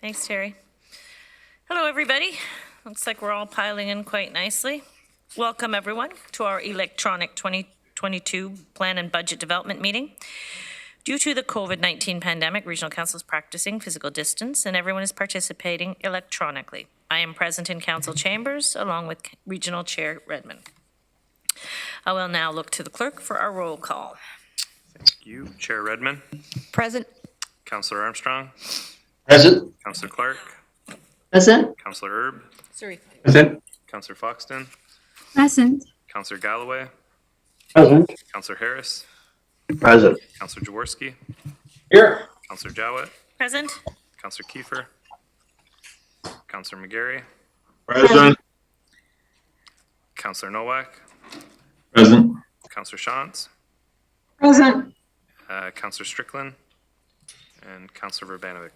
Thanks, Terry. Hello, everybody. Looks like we're all piling in quite nicely. Welcome, everyone, to our electronic 2022 Plan and Budget Development meeting. Due to the COVID-19 pandemic, Regional Council is practicing physical distance and everyone is participating electronically. I am present in Council chambers along with Regional Chair Redmond. I will now look to the clerk for our roll call. Thank you. Chair Redmond. Present. Councillor Armstrong. Present. Councillor Clark. Present. Councillor Erb. Sorry. Present. Councillor Foxton. Present. Councillor Galloway. Present. Councillor Harris. Present. Councillor Jaworski. Here. Councillor Jowett. Present. Councillor Kiefer. Councillor McGarry. Present. Councillor Nowak. Present. Councillor Shantz. Present. Councillor Strickland. And Councillor Verbanovic.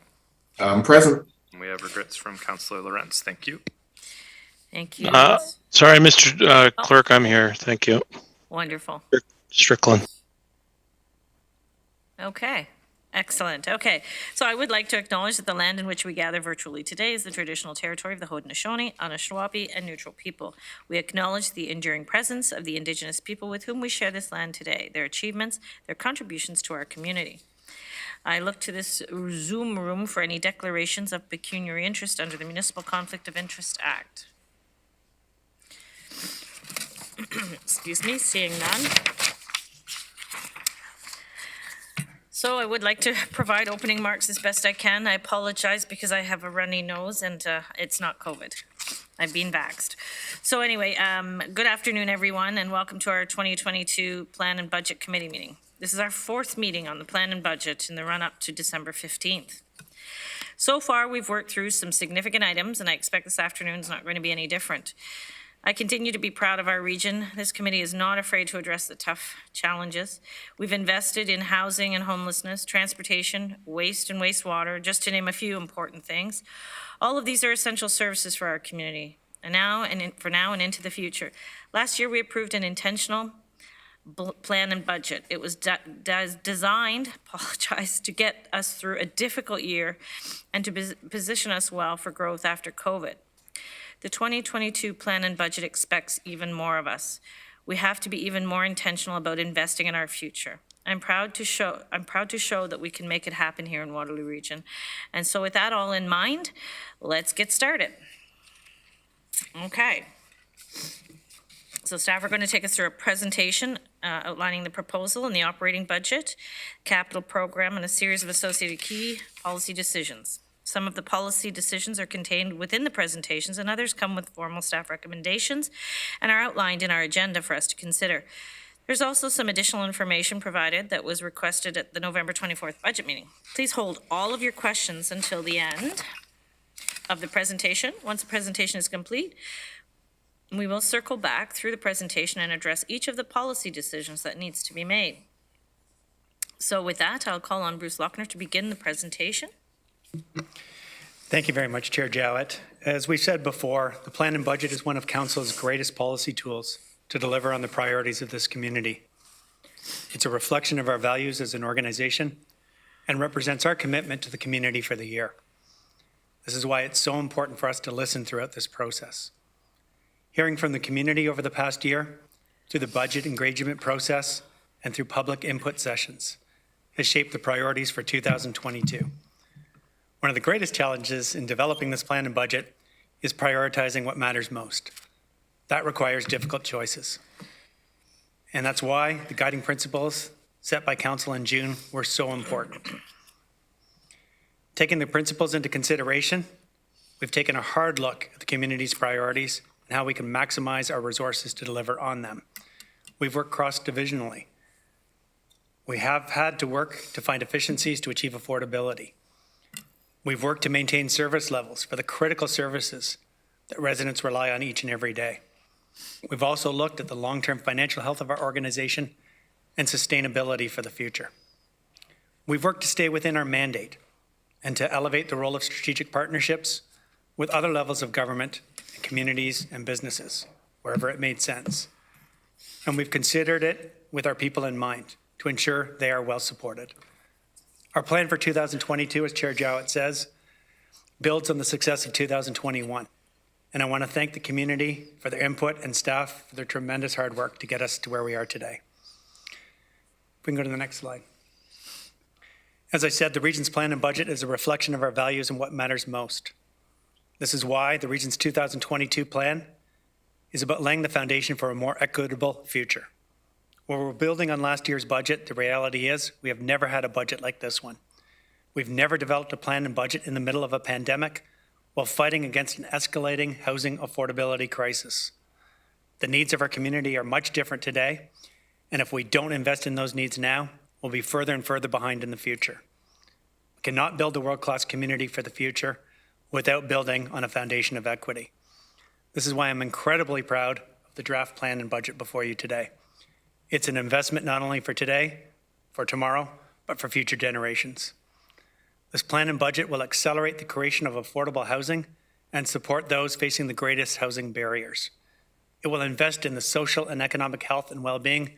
Present. And we have regrets from Councillor Lorentz. Thank you. Thank you. Sorry, Mr. Clerk, I'm here. Thank you. Wonderful. Strickland. Okay. Excellent. Okay. So I would like to acknowledge that the land in which we gather virtually today is the traditional territory of the Haudenosaunee, Anishinaabe, and Neutral people. We acknowledge the enduring presence of the Indigenous people with whom we share this land today, their achievements, their contributions to our community. I look to this Zoom room for any declarations of pecuniary interest under the Municipal Conflict of Interest Act. Excuse me, seeing none. So I would like to provide opening marks as best I can. I apologize because I have a runny nose and it's not COVID. I've been vaxxed. So anyway, good afternoon, everyone, and welcome to our 2022 Plan and Budget Committee meeting. This is our fourth meeting on the Plan and Budget in the run-up to December 15th. So far, we've worked through some significant items, and I expect this afternoon is not going to be any different. I continue to be proud of our region. This committee is not afraid to address the tough challenges. We've invested in housing and homelessness, transportation, waste and wastewater, just to name a few important things. All of these are essential services for our community, and for now and into the future. Last year, we approved an intentional plan and budget. It was designed, to get us through a difficult year and to position us well for growth after COVID. The 2022 plan and budget expects even more of us. We have to be even more intentional about investing in our future. I'm proud to show that we can make it happen here in Waterloo Region. And so with that all in mind, let's get started. Okay. So staff are going to take us through a presentation outlining the proposal and the operating budget, capital program, and a series of associated key policy decisions. Some of the policy decisions are contained within the presentations and others come with formal staff recommendations and are outlined in our agenda for us to consider. There's also some additional information provided that was requested at the November 24th budget meeting. Please hold all of your questions until the end of the presentation. Once the presentation is complete, we will circle back through the presentation and address each of the policy decisions that needs to be made. So with that, I'll call on Bruce Lochner to begin the presentation. Thank you very much, Chair Jowett. As we've said before, the plan and budget is one of Council's greatest policy tools to deliver on the priorities of this community. It's a reflection of our values as an organization and represents our commitment to the community for the year. This is why it's so important for us to listen throughout this process. Hearing from the community over the past year, through the budget engagement process, and through public input sessions, has shaped the priorities for 2022. One of the greatest challenges in developing this plan and budget is prioritizing what matters most. That requires difficult choices. And that's why the guiding principles set by Council in June were so important. Taking the principles into consideration, we've taken a hard look at the community's priorities and how we can maximize our resources to deliver on them. We've worked cross-divisionally. We have had to work to find efficiencies to achieve affordability. We've worked to maintain service levels for the critical services that residents rely on each and every day. We've also looked at the long-term financial health of our organization and sustainability for the future. We've worked to stay within our mandate and to elevate the role of strategic partnerships with other levels of government, and communities, and businesses, wherever it made sense. And we've considered it with our people in mind to ensure they are well supported. Our plan for 2022, as Chair Jowett says, builds on the success of 2021. And I want to thank the community for their input and staff for their tremendous hard work to get us to where we are today. We can go to the next slide. As I said, the Region's plan and budget is a reflection of our values and what matters most. This is why the Region's 2022 plan is about laying the foundation for a more equitable future. While we're building on last year's budget, the reality is we have never had a budget like this one. We've never developed a plan and budget in the middle of a pandemic while fighting against an escalating housing affordability crisis. The needs of our community are much different today, and if we don't invest in those needs now, we'll be further and further behind in the future. We cannot build a world-class community for the future without building on a foundation of equity. This is why I'm incredibly proud of the draft plan and budget before you today. It's an investment not only for today, for tomorrow, but for future generations. This plan and budget will accelerate the creation of affordable housing and support those facing the greatest housing barriers. It will invest in the social and economic health and well-being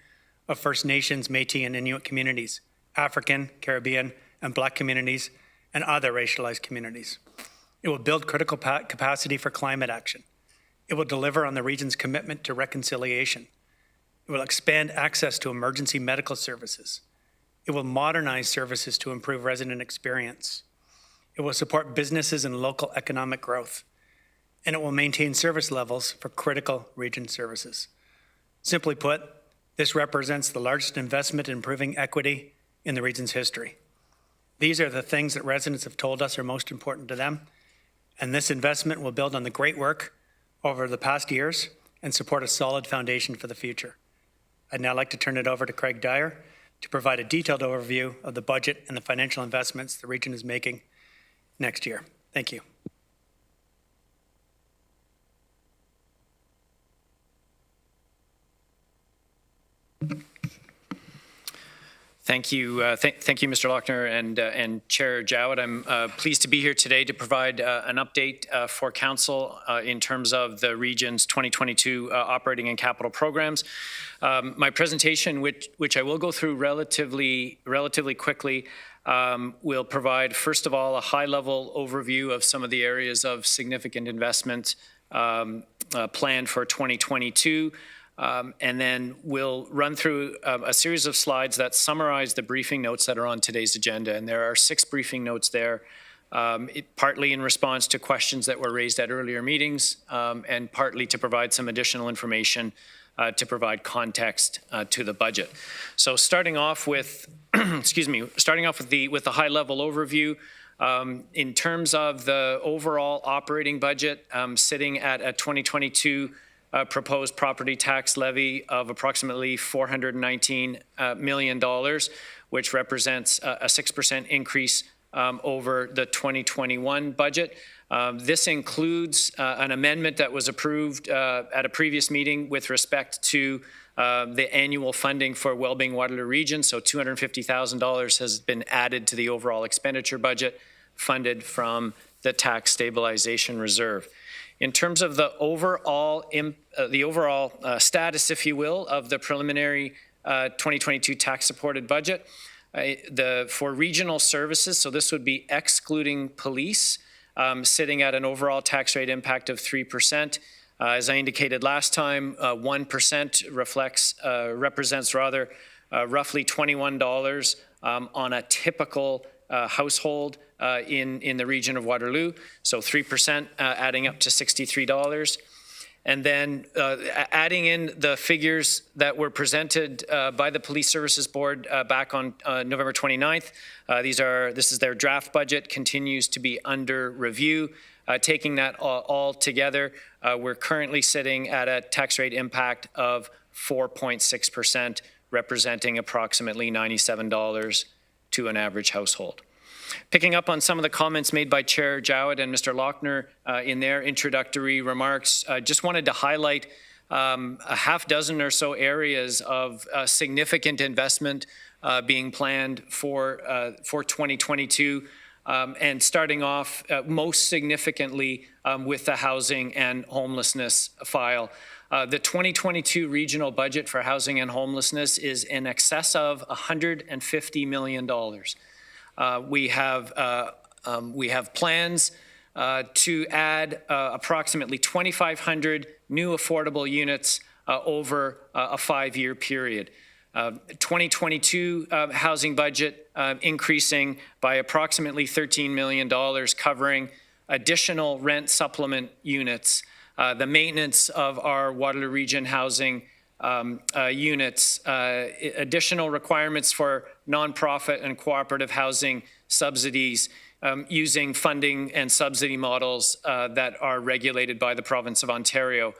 of First Nations, Métis, and Inuit communities, African, Caribbean, and Black communities, and other racialized communities. It will build critical capacity for climate action. It will deliver on the region's commitment to reconciliation. It will expand access to emergency medical services. It will modernize services to improve resident experience. It will support businesses and local economic growth. And it will maintain service levels for critical region services. Simply put, this represents the largest investment in improving equity in the region's history. These are the things that residents have told us are most important to them, and this investment will build on the great work over the past years and support a solid foundation for the future. I'd now like to turn it over to Craig Dyer to provide a detailed overview of the budget and the financial investments the region is making next year. Thank you. Thank you, thank you, Mr. Lochner and Chair Jowett. I'm pleased to be here today to provide an update for Council in terms of the region's 2022 operating and capital programs. My presentation, which I will go through relatively quickly, will provide, first of all, a high-level overview of some of the areas of significant investment planned for 2022. And then we'll run through a series of slides that summarize the briefing notes that are on today's agenda. And there are 6 briefing notes there, partly in response to questions that were raised at earlier meetings, and partly to provide some additional information to provide context to the budget. So starting off with, starting off with the high-level overview, in terms of the overall operating budget, sitting at a 2022 proposed property tax levy of approximately $419 million, which represents a 6% increase over the 2021 budget. This includes an amendment that was approved at a previous meeting with respect to the annual funding for Wellbeing Waterloo Region. So $250,000 has been added to the overall expenditure budget, funded from the tax stabilization reserve. In terms of the overall status, if you will, of the preliminary 2022 tax-supported budget, for regional services, so this would be excluding police, sitting at an overall tax rate impact of 3%. As I indicated last time, 1% represents roughly $21 on a typical household in the region of Waterloo, so 3% adding up to $63. And then adding in the figures that were presented by the Police Services Board back on November 29th. This is their draft budget, continues to be under review. Taking that all together, we're currently sitting at a tax rate impact of 4.6%, representing approximately $97 to an average household. Picking up on some of the comments made by Chair Jowett and Mr. Lochner in their introductory remarks, just wanted to highlight a half dozen or so areas of significant investment being planned for 2022, and starting off most significantly with the housing and homelessness file. The 2022 regional budget for housing and homelessness is in excess of $150 million. We have plans to add approximately 2,500 new affordable units over a 5-year period. 2022 housing budget increasing by approximately $13 million, covering additional rent supplement units, the maintenance of our Waterloo Region housing units, additional requirements for nonprofit and cooperative housing subsidies, using funding and subsidy models that are regulated by the province of Ontario,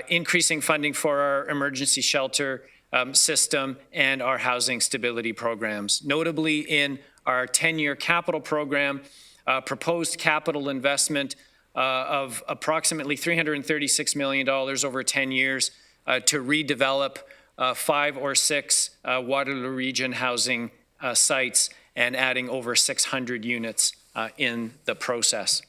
increasing funding for our emergency shelter system and our housing stability programs. Notably, in our 10-year capital program, proposed capital investment of approximately $336 million over 10 years to redevelop 5 or 6 Waterloo Region housing sites and adding over 600 units in the process.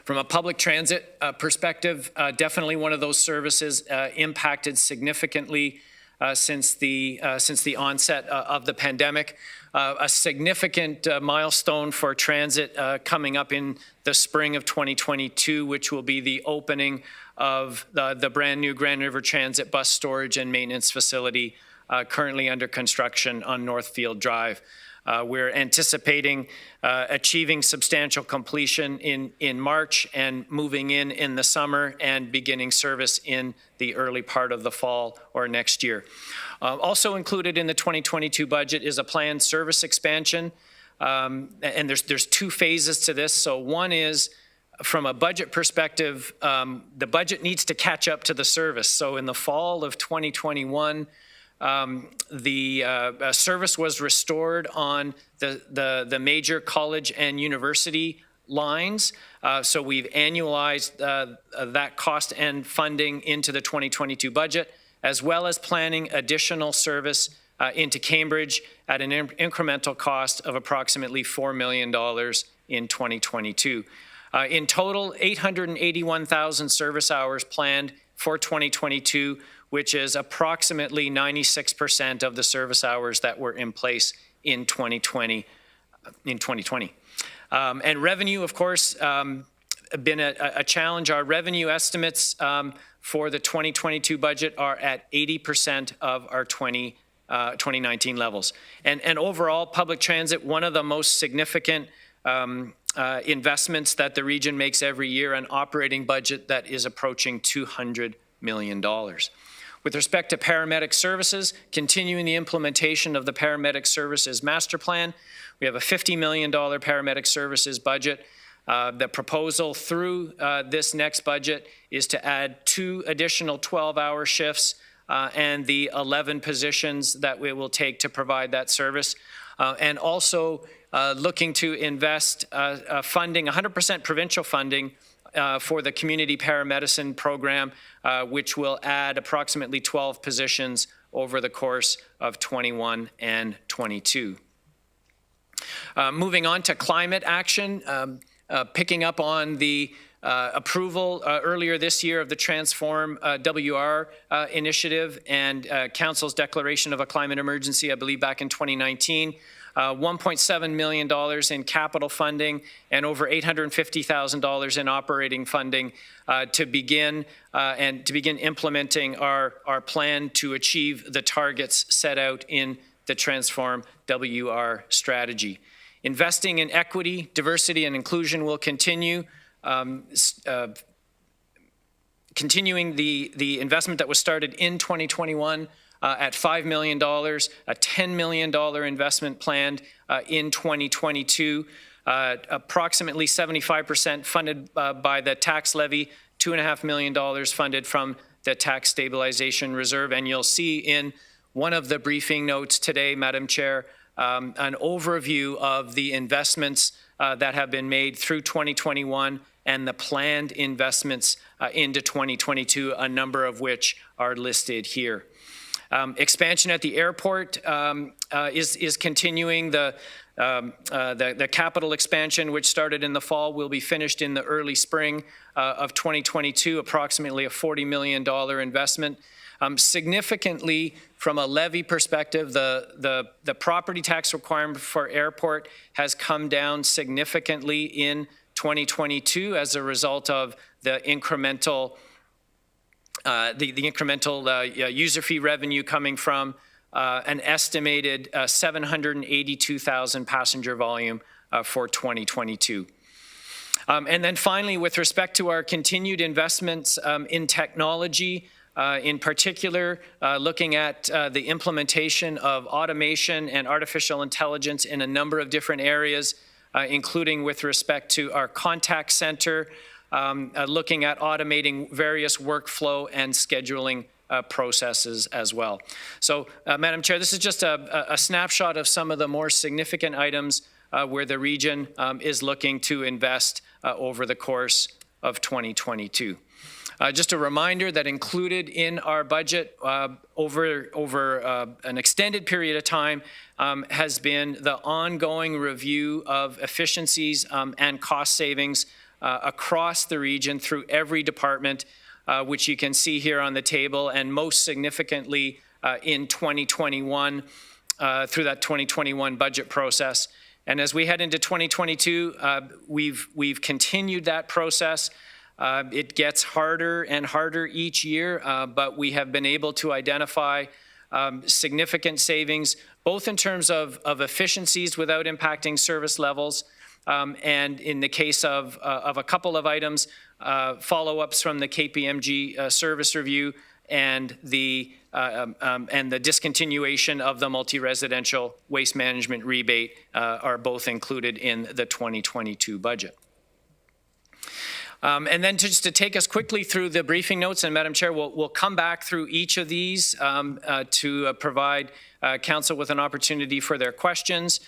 From a public transit perspective, definitely one of those services impacted significantly since the onset of the pandemic. A significant milestone for transit coming up in the spring of 2022, which will be the opening of the brand new Grand River Transit bus storage and maintenance facility currently under construction on Northfield Drive. We're anticipating achieving substantial completion in March and moving in the summer and beginning service in the early part of the fall or next year. Also included in the 2022 budget is a planned service expansion, and there's 2 phases to this. So one is, from a budget perspective, the budget needs to catch up to the service. So in the fall of 2021, the service was restored on the major college and university lines. So we've annualized that cost and funding into the 2022 budget, as well as planning additional service into Cambridge at an incremental cost of approximately $4 million in 2022. In total, 881,000 service hours planned for 2022, which is approximately 96% of the service hours that were in place in 2020. And revenue, of course, been a challenge. Our revenue estimates for the 2022 budget are at 80% of our 2019 levels. And overall, public transit, one of the most significant investments that the region makes every year, an operating budget that is approaching $200 million. With respect to paramedic services, continuing the implementation of the paramedic services master plan, we have a $50 million paramedic services budget. The proposal through this next budget is to add 2 additional 12-hour shifts and the 11 positions that we will take to provide that service. And also looking to invest funding, 100% provincial funding, for the community paramedicine program, which will add approximately 12 positions over the course of 21 and 22. Moving on to climate action, picking up on the approval earlier this year of the Transform WR initiative and Council's declaration of a climate emergency, I believe back in 2019. $1.7 million in capital funding and over $850,000 in operating funding to begin implementing our plan to achieve the targets set out in the Transform WR strategy. Investing in equity, diversity, and inclusion will continue. Continuing the investment that was started in 2021 at $5 million, a $10 million investment planned in 2022, approximately 75% funded by the tax levy, $2.5 million funded from the tax stabilization reserve. And you'll see in one of the briefing notes today, Madam Chair, an overview of the investments that have been made through 2021 and the planned investments into 2022, a number of which are listed here. Expansion at the airport is continuing. The capital expansion, which started in the fall, will be finished in the early spring of 2022, approximately a $40 million investment. Significantly, from a levy perspective, the property tax requirement for airport has come down significantly in 2022 as a result of the incremental user fee revenue coming from an estimated 782,000 passenger volume for 2022. And then finally, with respect to our continued investments in technology, in particular, looking at the implementation of automation and artificial intelligence in a number of different areas, including with respect to our contact center, looking at automating various workflow and scheduling processes as well. So, Madam Chair, this is just a snapshot of some of the more significant items where the region is looking to invest over the course of 2022. Just a reminder that included in our budget over an extended period of time has been the ongoing review of efficiencies and cost savings across the region through every department, which you can see here on the table, and most significantly in 2021 through that 2021 budget process. And as we head into 2022, we've continued that process. It gets harder and harder each year, but we have been able to identify significant savings, both in terms of efficiencies without impacting service levels, and in the case of a couple of items, follow-ups from the KPMG service review and the discontinuation of the multi-residential waste management rebate are both included in the 2022 budget. And then just to take us quickly through the briefing notes, and Madam Chair, we'll come back through each of these to provide Council with an opportunity for their questions.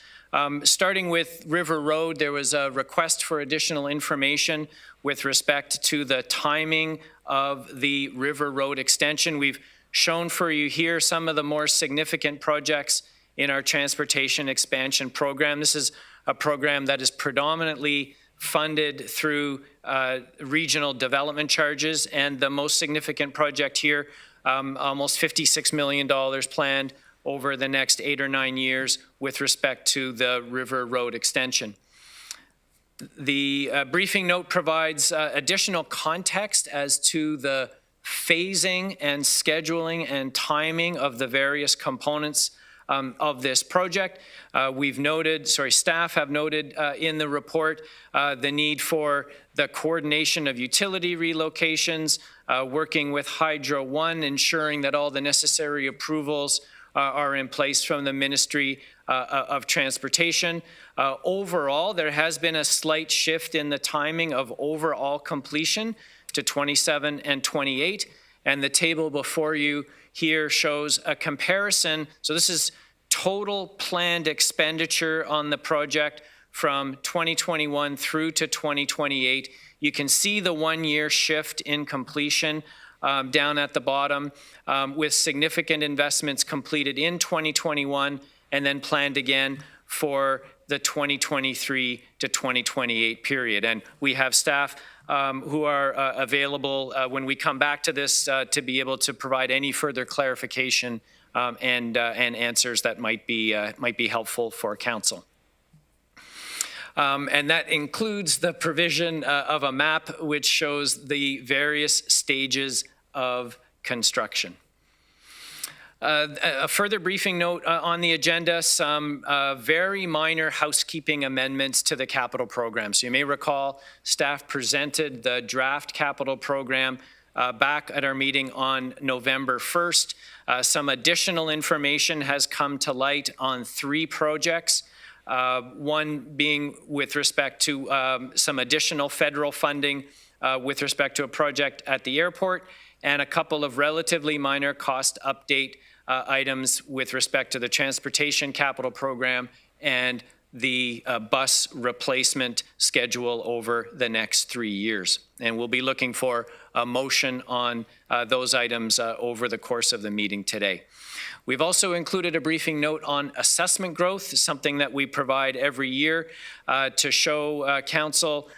Starting with River Road, there was a request for additional information with respect to the timing of the River Road extension. We've shown for you here some of the more significant projects in our transportation expansion program. This is a program that is predominantly funded through regional development charges, and the most significant project here, almost $56 million planned over the next 8 or 9 years with respect to the River Road extension. The briefing note provides additional context as to the phasing and scheduling and timing of the various components of this project. Staff have noted in the report the need for the coordination of utility relocations, working with Hydro One, ensuring that all the necessary approvals are in place from the Ministry of Transportation. Overall, there has been a slight shift in the timing of overall completion to 27 and 28, and the table before you here shows a comparison. So this is total planned expenditure on the project from 2021 through to 2028. You can see the 1-year shift in completion down at the bottom, with significant investments completed in 2021 and then planned again for the 2023 to 2028 period. And we have staff who are available when we come back to this to be able to provide any further clarification and answers that might be helpful for Council. And that includes the provision of a map which shows the various stages of construction. A further briefing note on the agenda, some very minor housekeeping amendments to the capital program. So you may recall staff presented the draft capital program back at our meeting on November 1st. Some additional information has come to light on 3 projects. One being with respect to some additional federal funding with respect to a project at the airport, and a couple of relatively minor cost update items with respect to the transportation capital program and the bus replacement schedule over the next 3 years. And we'll be looking for a motion on those items over the course of the meeting today. We've also included a briefing note on assessment growth, something that we provide every year to show Council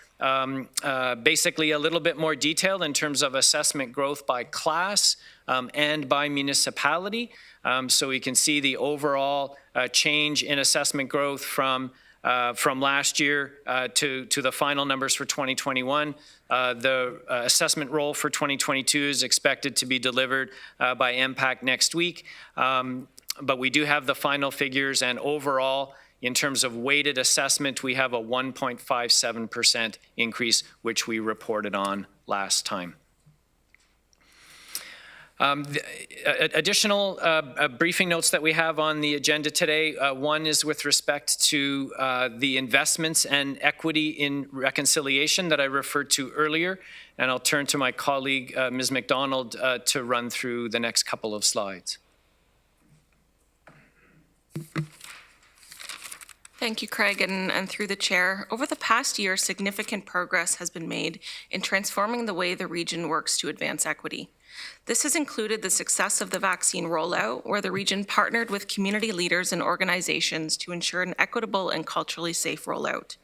basically a little bit more detail in terms of assessment growth by class and by municipality. So we can see the overall change in assessment growth from from last year to the final numbers for 2021. The assessment roll for 2022 is expected to be delivered by MPAC next week. But we do have the final figures, and overall, in terms of weighted assessment, we have a 1.57% increase, which we reported on last time. Additional briefing notes that we have on the agenda today. One is with respect to the investments and equity in reconciliation that I referred to earlier, and I'll turn to my colleague, Ms. McDonald, to run through the next couple of slides. Thank you, Craig, and through the chair. Over the past year, significant progress has been made in transforming the way the region works to advance equity. This has included the success of the vaccine rollout, where the region partnered with community leaders and organizations to ensure an equitable and culturally safe rollout.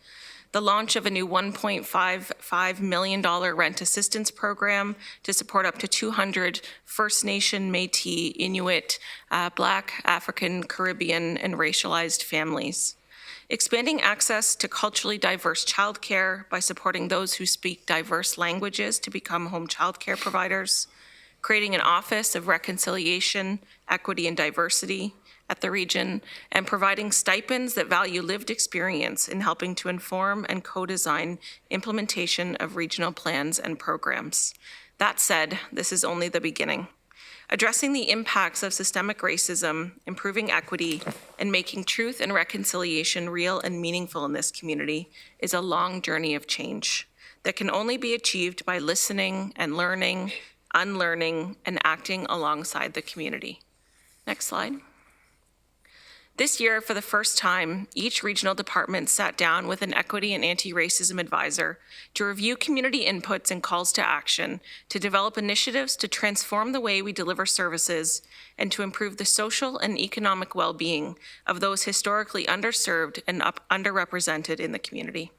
The launch of a new $1.55 million rent assistance program to support up to 200 First Nation, Métis, Inuit, Black, African, Caribbean, and racialized families. Expanding access to culturally diverse childcare by supporting those who speak diverse languages to become home childcare providers. Creating an Office of Reconciliation, Equity, and Diversity at the region, and providing stipends that value lived experience in helping to inform and co-design implementation of regional plans and programs. That said, this is only the beginning. Addressing the impacts of systemic racism, improving equity, and making truth and reconciliation real and meaningful in this community is a long journey of change that can only be achieved by listening and learning, unlearning, and acting alongside the community. Next slide. This year, for the first time, each regional department sat down with an equity and anti-racism advisor to review community inputs and calls to action to develop initiatives to transform the way we deliver services and to improve the social and economic well-being of those historically underserved and underrepresented in the community.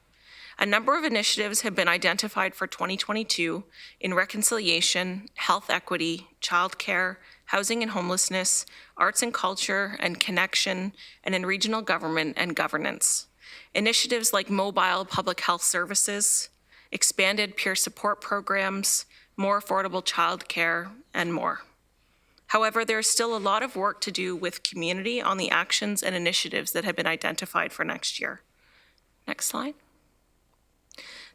A number of initiatives have been identified for 2022 in reconciliation, health equity, childcare, housing and homelessness, arts and culture, and connection, and in regional government and governance. Initiatives like mobile public health services, expanded peer support programs, more affordable childcare, and more. However, there is still a lot of work to do with community on the actions and initiatives that have been identified for next year. Next slide.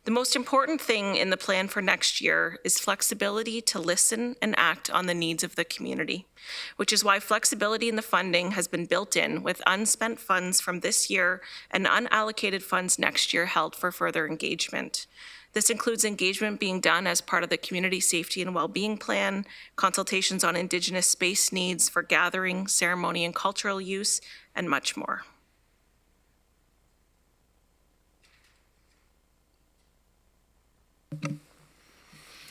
The most important thing in the plan for next year is flexibility to listen and act on the needs of the community, which is why flexibility in the funding has been built in with unspent funds from this year and unallocated funds next year held for further engagement. This includes engagement being done as part of the Community Safety and Wellbeing Plan, consultations on Indigenous space needs for gathering, ceremony, and cultural use, and much more.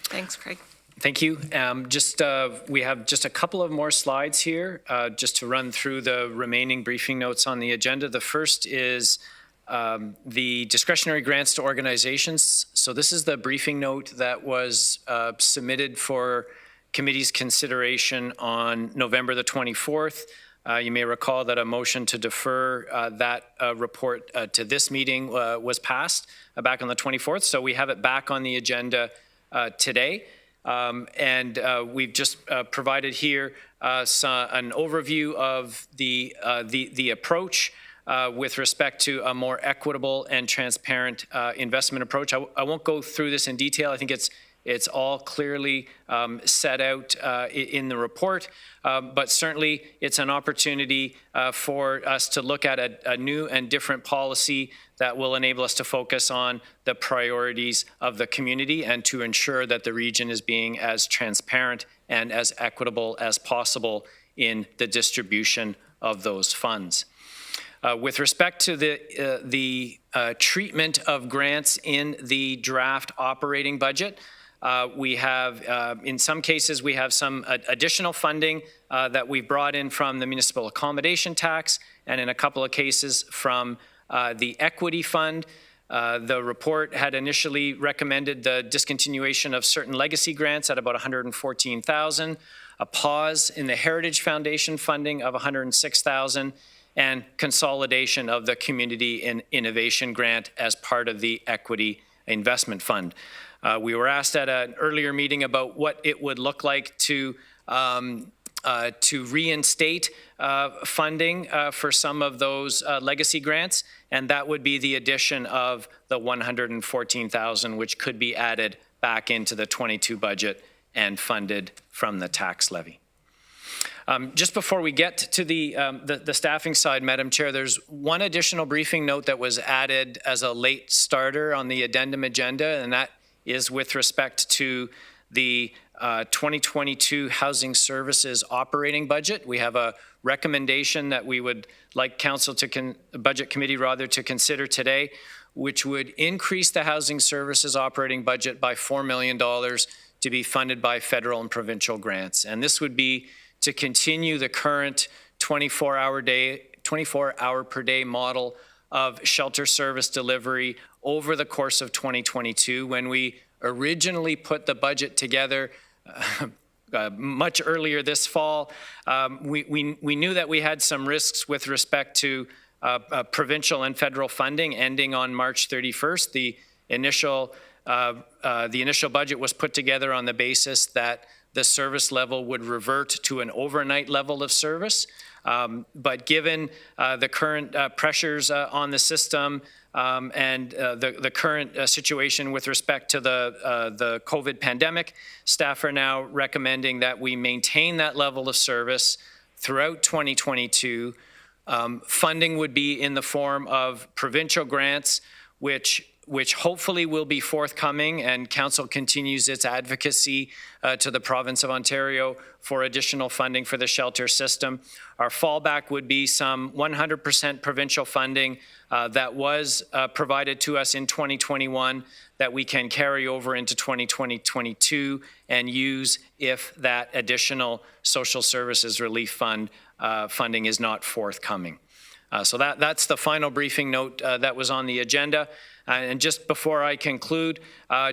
Thanks, Craig. Thank you. We have just a couple of more slides here just to run through the remaining briefing notes on the agenda. The first is the discretionary grants to organizations. So this is the briefing note that was submitted for committee's consideration on November the 24th. You may recall that a motion to defer that report to this meeting was passed back on the 24th. So we have it back on the agenda today. We've just provided here an overview of the approach with respect to a more equitable and transparent investment approach. I won't go through this in detail. I think it's all clearly set out in the report, but certainly it's an opportunity for us to look at a new and different policy that will enable us to focus on the priorities of the community and to ensure that the region is being as transparent and as equitable as possible in the distribution of those funds. With respect to the treatment of grants in the draft operating budget, we have, in some cases, we have some additional funding that we brought in from the municipal accommodation tax, and in a couple of cases from the equity fund. The report had initially recommended the discontinuation of certain legacy grants at about $114,000, a pause in the Heritage Foundation funding of $106,000, and consolidation of the Community Innovation Grant as part of the Equity Investment Fund. We were asked at an earlier meeting about what it would look like to reinstate funding for some of those legacy grants, and that would be the addition of the $114,000, which could be added back into the 22 budget and funded from the tax levy. Just before we get to the staffing side, Madam Chair, there's one additional briefing note that was added as a late starter on the addendum agenda, and that is with respect to the 2022 Housing Services operating budget. We have a recommendation that we would like Council to, Budget Committee rather, to consider today, which would increase the Housing Services operating budget by $4 million to be funded by federal and provincial grants. And this would be to continue the current 24-hour per day model of shelter service delivery over the course of 2022. When we originally put the budget together much earlier this fall, we knew that we had some risks with respect to provincial and federal funding ending on March 31st. The initial budget was put together on the basis that the service level would revert to an overnight level of service. But given the current pressures on the system and the current situation with respect to the COVID pandemic, staff are now recommending that we maintain that level of service throughout 2022. Funding would be in the form of provincial grants, which hopefully will be forthcoming, and Council continues its advocacy to the Province of Ontario for additional funding for the shelter system. Our fallback would be some 100% provincial funding that was provided to us in 2021 that we can carry over into 2022 and use if that additional social services relief fund funding is not forthcoming. So that's the final briefing note that was on the agenda. And just before I conclude,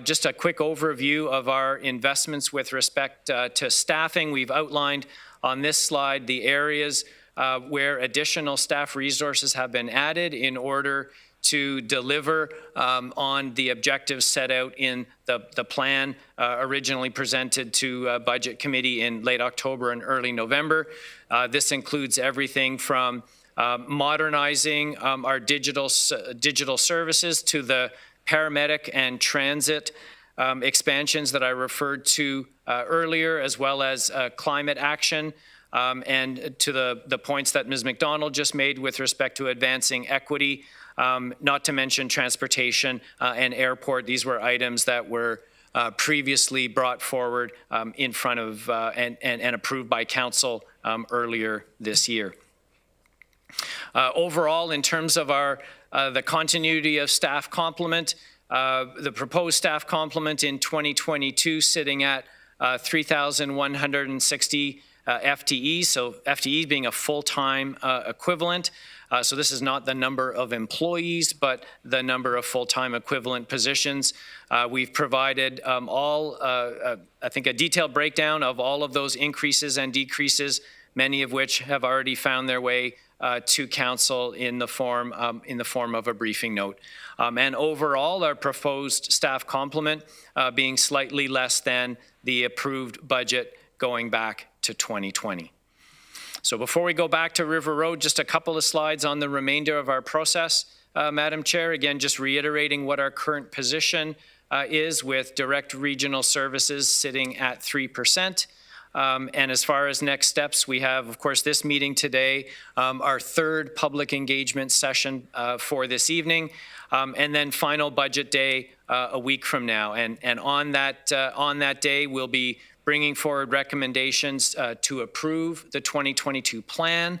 just a quick overview of our investments with respect to staffing. We've outlined on this slide the areas where additional staff resources have been added in order to deliver on the objectives set out in the plan originally presented to Budget Committee in late October and early November. This includes everything from modernizing our digital services to the paramedic and transit expansions that I referred to earlier, as well as climate action, and to the points that Ms. McDonald just made with respect to advancing equity, not to mention transportation and airport. These were items that were previously brought forward in front of and approved by Council earlier this year. Overall, in terms of the continuity of staff complement, the proposed staff complement in 2022 sitting at 3,160 FTEs, so FTEs being a full-time equivalent. So this is not the number of employees, but the number of full-time equivalent positions. We've provided I think a detailed breakdown of all of those increases and decreases, many of which have already found their way to Council in the form of a briefing note. And overall, our proposed staff complement being slightly less than the approved budget going back to 2020. So before we go back to River Road, just a couple of slides on the remainder of our process, Madam Chair. Again, just reiterating what our current position is with direct regional services sitting at 3%. And as far as next steps, we have, of course, this meeting today, our third public engagement session for this evening, and then final budget day a week from now. And on that day, we'll be bringing forward recommendations to approve the 2022 plan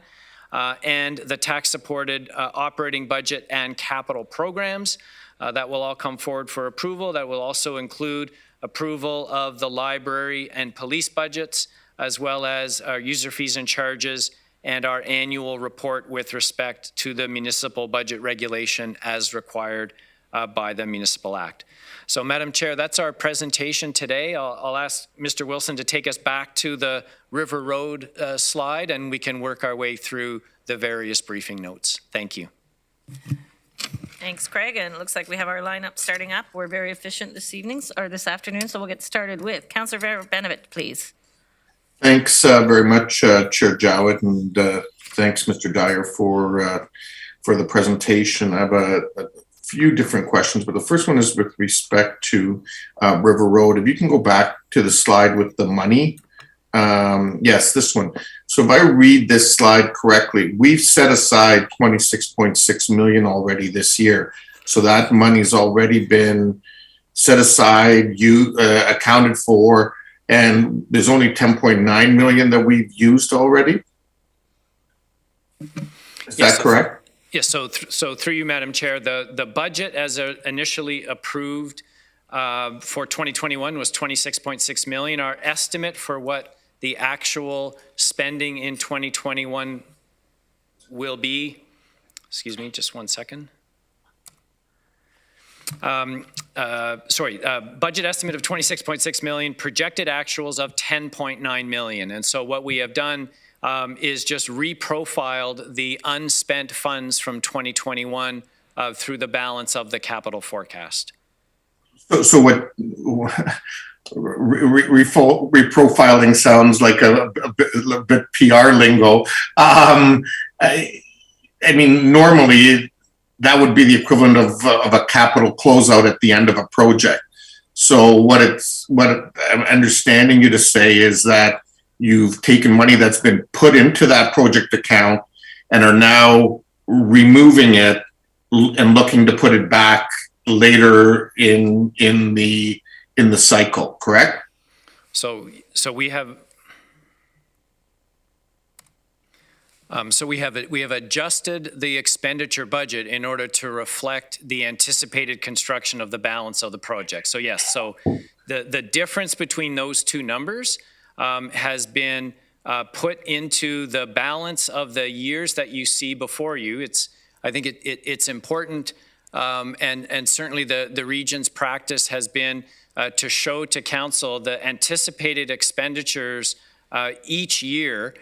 and the tax-supported operating budget and capital programs. That will all come forward for approval. That will also include approval of the library and police budgets, as well as our user fees and charges and our annual report with respect to the municipal budget regulation as required by the Municipal Act. So, Madam Chair, that's our presentation today. I'll ask Mr. Wilson to take us back to the River Road slide, and we can work our way through the various briefing notes. Thank you. Thanks, Craig. And it looks like we have our lineup starting up. We're very efficient this afternoon, so we'll get started with Councillor Benevit, please. Thanks very much, Chair Jowett, and thanks, Mr. Dyer, for the presentation. I have a few different questions, but the first one is with respect to River Road. If you can go back to the slide with the money. Yes, this one. So if I read this slide correctly, we've set aside 26.6 million already this year. So that money's already been set aside, accounted for, and there's only 10.9 million that we've used already. Is that correct? Yes, so through you, Madam Chair, the budget as initially approved for 2021 was 26.6 million. Our estimate for what the actual spending in 2021 will be, excuse me, just one second. Budget estimate of 26.6 million, projected actuals of 10.9 million. And so what we have done is just reprofiled the unspent funds from 2021 through the balance of the capital forecast. So what reprofiling sounds like a bit PR lingo. I mean, normally that would be the equivalent of a capital closeout at the end of a project. So what I'm understanding you to say is that you've taken money that's been put into that project account and are now removing it and looking to put it back later in the cycle, correct? So we have adjusted the expenditure budget in order to reflect the anticipated construction of the balance of the project. So yes, so the difference between those two numbers has been put into the balance of the years that you see before you. I think it's important, and certainly the region's practice has been to show to council the anticipated expenditures each year,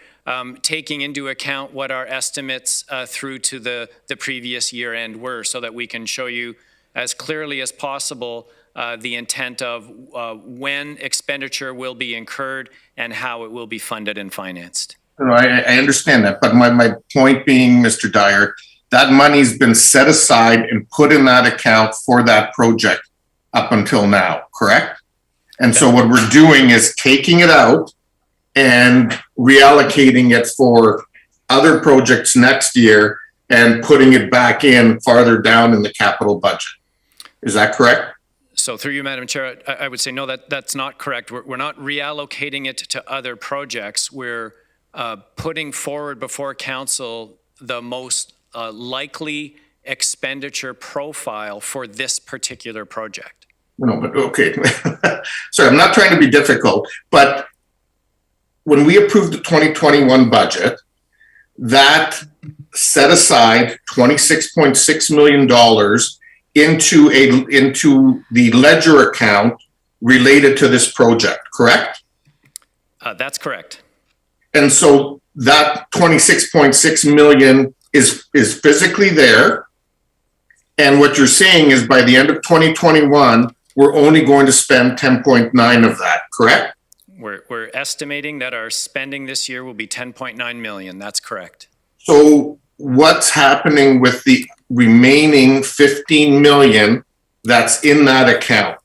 taking into account what our estimates through to the previous year end were, so that we can show you as clearly as possible the intent of when expenditure will be incurred and how it will be funded and financed. No, I understand that, but my point being, Mr. Dyer, that money's been set aside and put in that account for that project up until now, correct? And so what we're doing is taking it out and reallocating it for other projects next year and putting it back in farther down in the capital budget. Is that correct? So through you, Madam Chair, I would say no, that's not correct. We're not reallocating it to other projects. We're putting forward before council the most likely expenditure profile for this particular project. No, but okay. Sorry, I'm not trying to be difficult, but when we approved the 2021 budget, that set aside $26.6 million into the ledger account related to this project, correct? That's correct. And so that 26.6 million is physically there. And what you're saying is by the end of 2021, we're only going to spend 10.9 of that, correct? We're estimating that our spending this year will be 10.9 million. That's correct. So what's happening with the remaining 15 million that's in that account?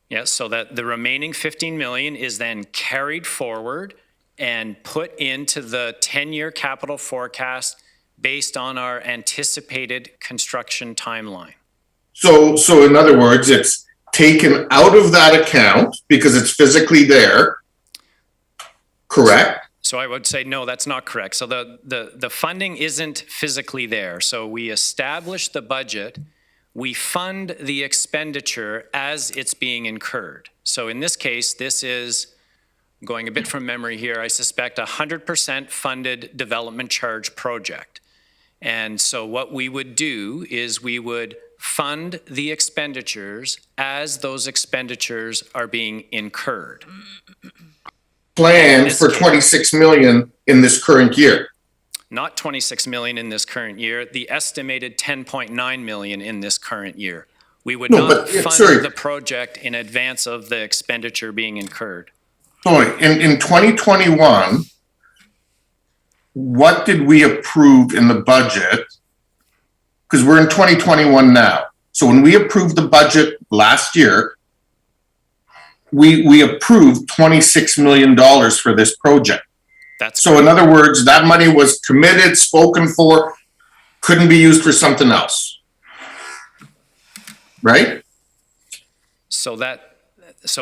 Yes, so that the remaining 15 million is then carried forward and put into the 10-year capital forecast based on our anticipated construction timeline. So in other words, it's taken out of that account because it's physically there, correct? So I would say, no, that's not correct. So the funding isn't physically there. So we establish the budget, we fund the expenditure as it's being incurred. So in this case, this is, going a bit from memory here, I suspect 100% funded development charge project. And so what we would do is we would fund the expenditures as those expenditures are being incurred. Planned for 26 million in this current year. Not 26 million in this current year, the estimated 10.9 million in this current year. We would No, not but, fund sorry. the project in advance of the expenditure being incurred. Sorry, in 2021, what did we approve in the budget? Because we're in 2021 now. So when we approved the budget last year, we approved $26 million for this project. That's So in other words, that money was committed, spoken for, couldn't be used for something else. Right? So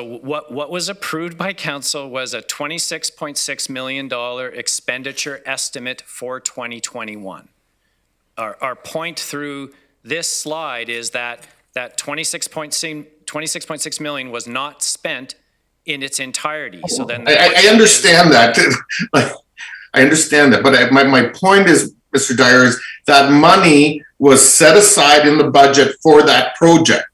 what was approved by council was a $26.6 million expenditure estimate for 2021. Our point through this slide is that 26.6 million was not spent in its entirety. So then I understand that. I understand that. But my point is, Mr. Dyer, is that money was set aside in the budget for that project.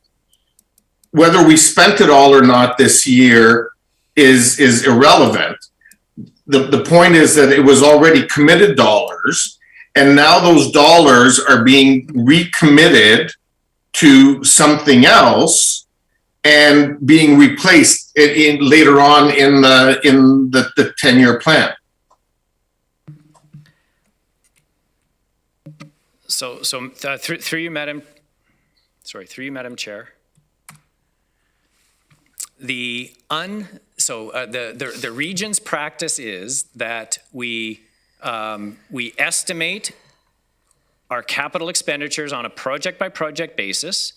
Whether we spent it all or not this year is irrelevant. The point is that it was already committed dollars, and now those dollars are being recommitted to something else and being replaced later on in the 10-year plan. So through you, Madam Chair. The region's practice is that we estimate our capital expenditures on a project-by-project basis.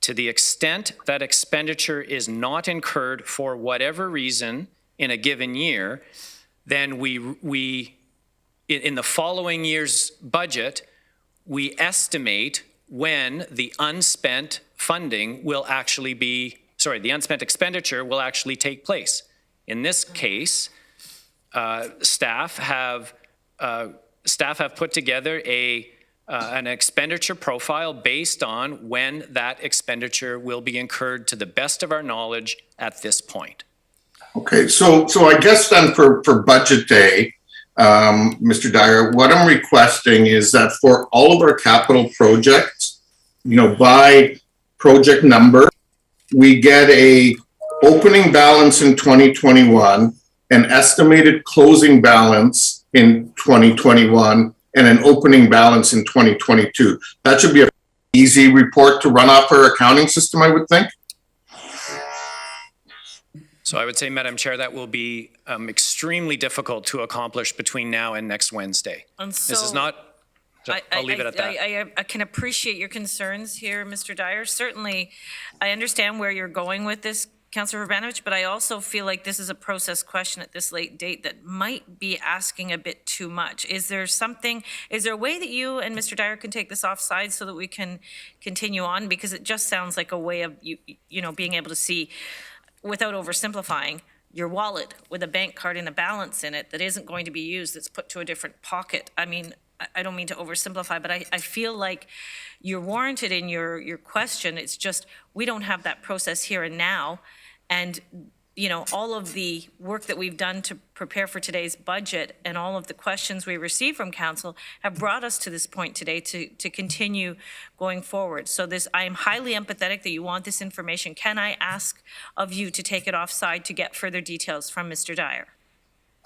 To the extent that expenditure is not incurred for whatever reason in a given year, then we in the following year's budget, we estimate when the unspent funding will actually be, the unspent expenditure will actually take place. In this case, staff have put together an expenditure profile based on when that expenditure will be incurred to the best of our knowledge at this point. Okay, so I guess then for budget day, Mr. Dyer, what I'm requesting is that for all of our capital projects, by project number, we get a opening balance in 2021, an estimated closing balance in 2021, and an opening balance in 2022. That should be an easy report to run off our accounting system, I would think. So I would say, Madam Chair, that will be extremely difficult to accomplish between now and next Wednesday. And so This is not, I'll leave it at that. I can appreciate your concerns here, Mr. Dyer. Certainly, I understand where you're going with this, Councillor Urbanovich, but I also feel like this is a process question at this late date that might be asking a bit too much. Is there a way that you and Mr. Dyer can take this offside so that we can continue on? Because it just sounds like a way of being able to see, without oversimplifying, your wallet with a bank card and a balance in it that isn't going to be used, that's put to a different pocket. I mean, I don't mean to oversimplify, but I feel like you're warranted in your question. It's just, we don't have that process here and now. And, all of the work that we've done to prepare for today's budget and all of the questions we received from council have brought us to this point today to continue going forward. So I am highly empathetic that you want this information. Can I ask of you to take it offside to get further details from Mr. Dyer?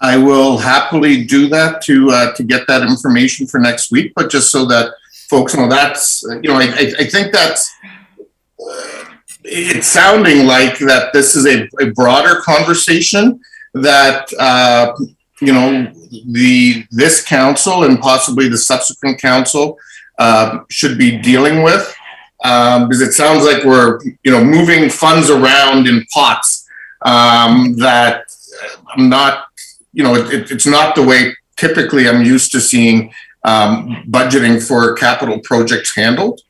I will happily do that to get that information for next week, but just so that folks know, that's, I think that's, it's sounding like that this is a broader conversation that, this council and possibly the subsequent council should be dealing with, because it sounds like we're, moving funds around in pots that I'm not, it's not the way typically I'm used to seeing budgeting for capital projects handled.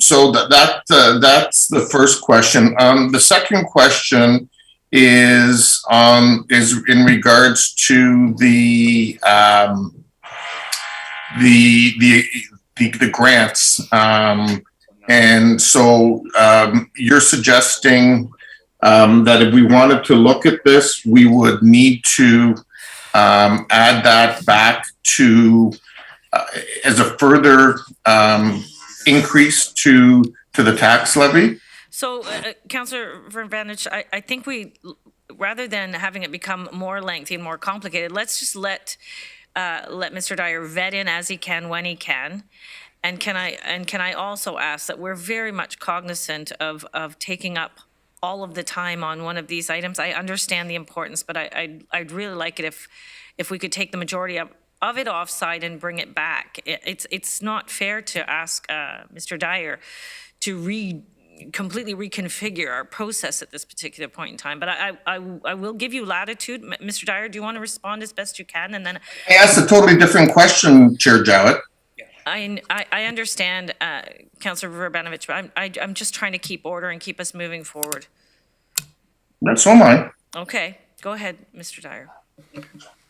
So that's the first question. The second question is in regards to the grants. And so you're suggesting that if we wanted to look at this, we would need to add that back to as a further increase to the tax levy? So, Councillor Verbanich, I think rather than having it become more lengthy and more complicated, let's just let Mr. Dyer vet in as he can when he can. And can I also ask that we're very much cognizant of taking up all of the time on one of these items. I understand the importance, but I'd really like it if we could take the majority of it offside and bring it back. It's not fair to ask Mr. Dyer to completely reconfigure our process at this particular point in time. But I will give you latitude. Mr. Dyer, do you want to respond as best you can? And then I asked a totally different question, Chair Jowett. I understand, Councillor Verbanovich, but I'm just trying to keep order and keep us moving forward. That's so mine. Okay, go ahead, Mr. Dyer.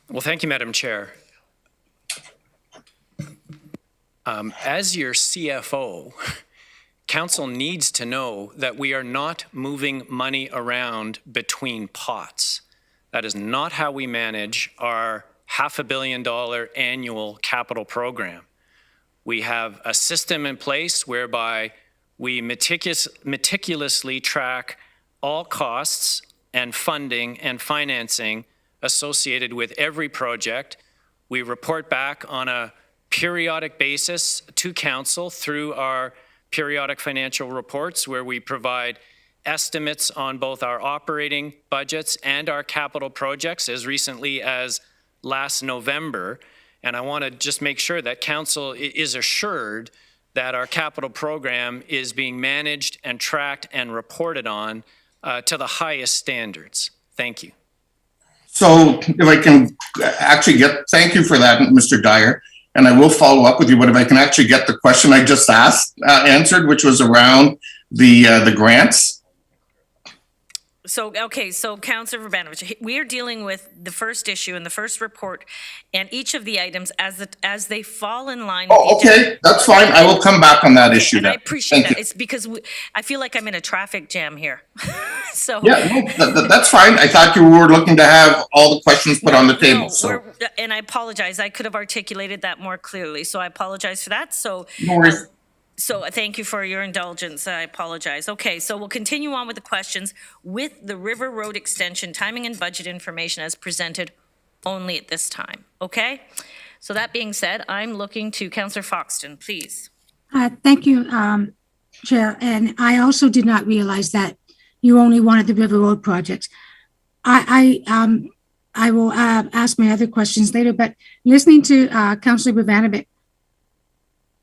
Well, thank you, Madam Chair. As your CFO, Council needs to know that we are not moving money around between pots. That is not how we manage our $500 million annual capital program. We have a system in place whereby we meticulously track all costs and funding and financing associated with every project. We report back on a periodic basis to Council through our periodic financial reports, where we provide estimates on both our operating budgets and our capital projects as recently as last November. And I want to just make sure that Council is assured that our capital program is being managed and tracked and reported on to the highest standards. Thank you. So if I can actually thank you for that, Mr. Dyer, and I will follow up with you, but if I can actually get the question I just asked answered, which was around the grants. So, okay, so Councillor Verbanovich, we are dealing with the first issue and the first report and each of the items as they fall in line. Oh, okay, that's fine. I will come back on that issue. And then. I appreciate Thank that. you. It's because I feel like I'm in a traffic jam here. So Yeah, no, that's fine. I thought you were looking to have all the questions put on the table. No, So and I apologize. I could have articulated that more clearly. So I apologize for that. So no worries. So thank you for your indulgence. I apologize. Okay, so we'll continue on with the questions with the River Road extension timing and budget information as presented only at this time. Okay? So that being said, I'm looking to Councillor Foxton, please. Thank you, Chair. And I also did not realize that you only wanted the River Road projects. I will ask my other questions later, but listening to Councillor Bavanovic,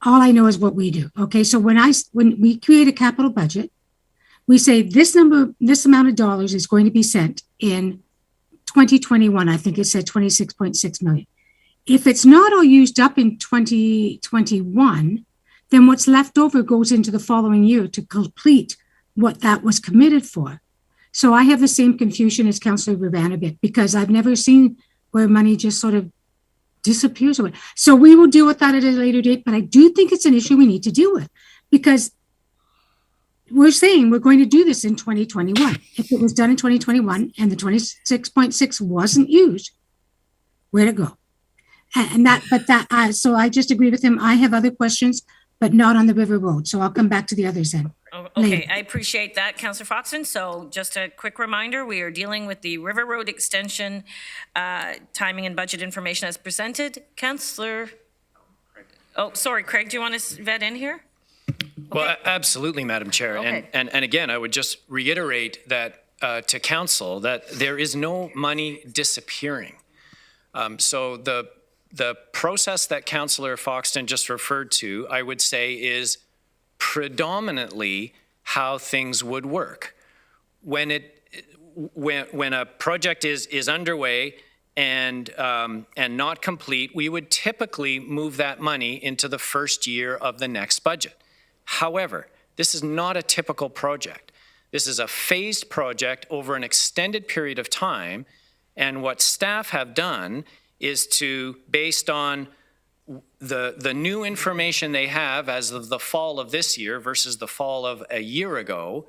all I know is what we do. Okay, so when we create a capital budget, we say this amount of dollars is going to be sent in 2021. I think it said 26.6 million. If it's not all used up in 2021, then what's left over goes into the following year to complete what that was committed for. So I have the same confusion as Councillor Bavanovic because I've never seen where money just sort of disappears away. So we will deal with that at a later date, but I do think it's an issue we need to deal with because we're saying we're going to do this in 2021. If it was done in 2021 and the 26.6 wasn't used, where to go? So I just agree with him. I have other questions, but not on the River Road. So I'll come back to the others then. Okay, I appreciate that, Councillor Foxton. So just a quick reminder, we are dealing with the River Road extension timing and budget information as presented. Councillor, Craig, do you want to vet in here? Well, absolutely, Madam Chair. Okay. And again, I would just reiterate that to Council that there is no money disappearing. So the process that Councillor Foxton just referred to, I would say, is predominantly how things would work. When a project is underway and not complete, we would typically move that money into the first year of the next budget. However, this is not a typical project. This is a phased project over an extended period of time, and what staff have done is to, based on the new information they have as of the fall of this year versus the fall of a year ago,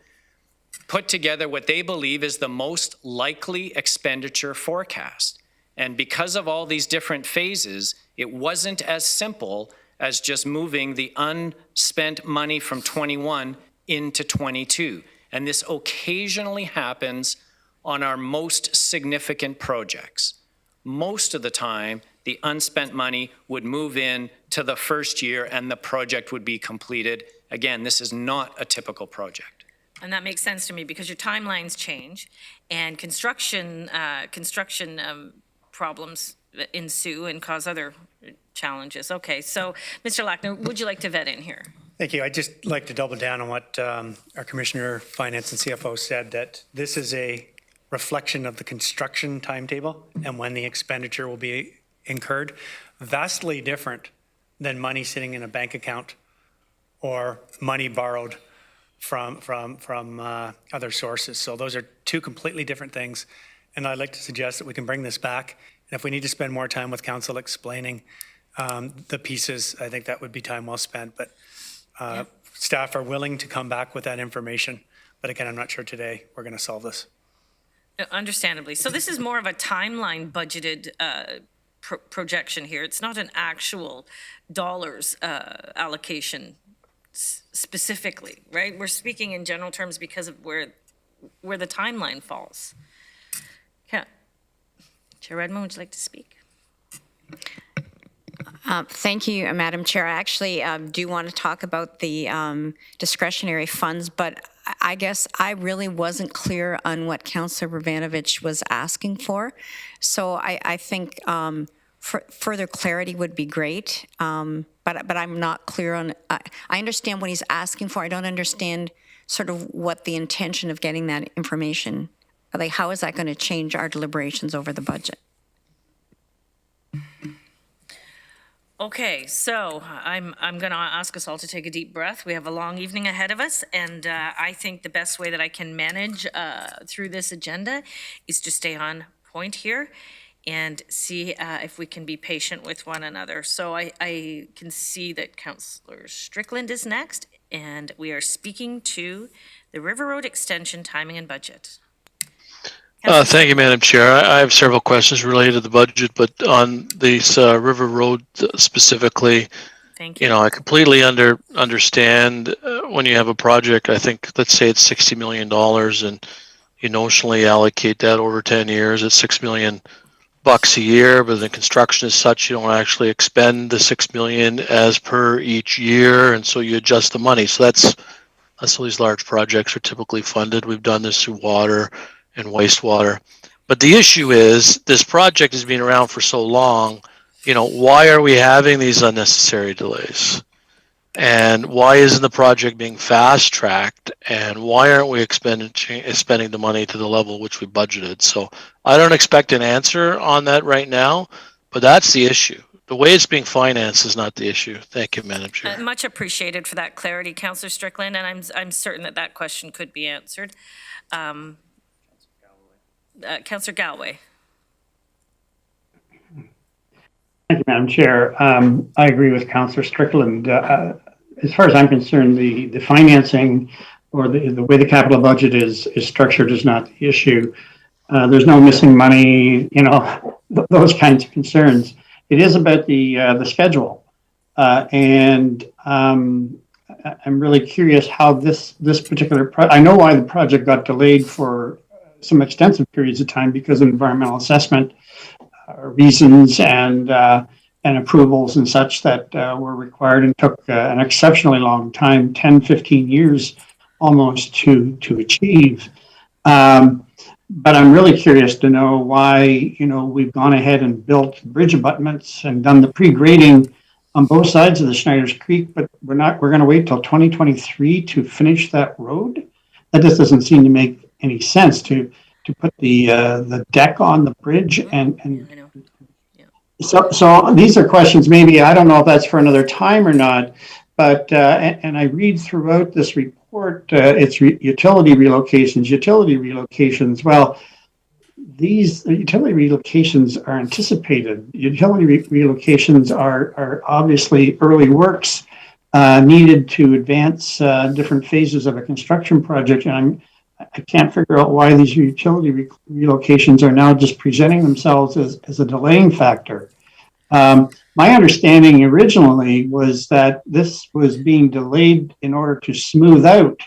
put together what they believe is the most likely expenditure forecast. And because of all these different phases, it wasn't as simple as just moving the unspent money from 21 into 22. And this occasionally happens on our most significant projects. Most of the time, the unspent money would move in to the first year and the project would be completed. Again, this is not a typical project. And that makes sense to me because your timelines change and construction problems ensue and cause other challenges. Okay, so Mr. Lackner, would you like to vet in here? Thank you. I'd just like to double down on what our Commissioner, Finance and CFO said, that this is a reflection of the construction timetable and when the expenditure will be incurred. Vastly different than money sitting in a bank account or money borrowed from other sources. So those are two completely different things. And I'd like to suggest that we can bring this back. And if we need to spend more time with council explaining the pieces, I think that would be time well spent. But staff are willing to come back with that information. But again, I'm not sure today we're going to solve this. Understandably. So this is more of a timeline budgeted projection here. It's not an actual dollars allocation specifically, right? We're speaking in general terms because of where the timeline falls. Yeah. Chair Redmond, would you like to speak? Thank you, Madam Chair. I actually do want to talk about the discretionary funds, but I guess I really wasn't clear on what Councillor Vrbanovich was asking for. So I think further clarity would be great, but I'm not clear on, I understand what he's asking for. I don't understand sort of what the intention of getting that information, like how is that going to change our deliberations over the budget? Okay, so I'm going to ask us all to take a deep breath. We have a long evening ahead of us, and I think the best way that I can manage through this agenda is to stay on point here and see if we can be patient with one another. So I can see that Councillor Strickland is next, and we are speaking to the River Road Extension timing and budget. Thank you, Madam Chair. I have several questions related to the budget, but on this River Road specifically, Thank you. you know, I completely understand when you have a project, I think, let's say it's $60 million and you notionally allocate that over 10 years at $6 million a year, but the construction is such you don't actually expend the $6 million as per each year, and so you adjust the money. So that's how these large projects are typically funded. We've done this through water and wastewater. But the issue is this project has been around for so long, you know, why are we having these unnecessary delays? And why isn't the project being fast tracked? And why aren't we spending the money to the level which we budgeted? So I don't expect an answer on that right now, but that's the issue. The way it's being financed is not the issue. Thank you, Madam Chair. Much appreciated for that clarity, Councillor Strickland, and I'm certain that that question could be answered. Councillor Galway. Thank you, Madam Chair. I agree with Councillor Strickland. As far as I'm concerned, the financing or the way the capital budget is structured is not the issue. There's no missing money, you know, those kinds of concerns. It is about the schedule, and I'm really curious how this particular I know why the project got delayed for some extensive periods of time because of environmental assessment reasons and approvals and such that were required and took an exceptionally long time, 10, 15 years almost to achieve. But I'm really curious to know why, you know, we've gone ahead and built bridge abutments and done the pre-grading on both sides of the Schneider's Creek, but we're going to wait till 2023 to finish that road. That just doesn't seem to make any sense to put the deck on the bridge and so these are questions maybe I don't know if that's for another time or not, but and I read throughout this report it's utility relocations. Well, these utility relocations are anticipated. Utility relocations are obviously early works needed to advance different phases of a construction project. And I can't figure out why these utility relocations are now just presenting themselves as a delaying factor. My understanding originally was that this was being delayed in order to smooth out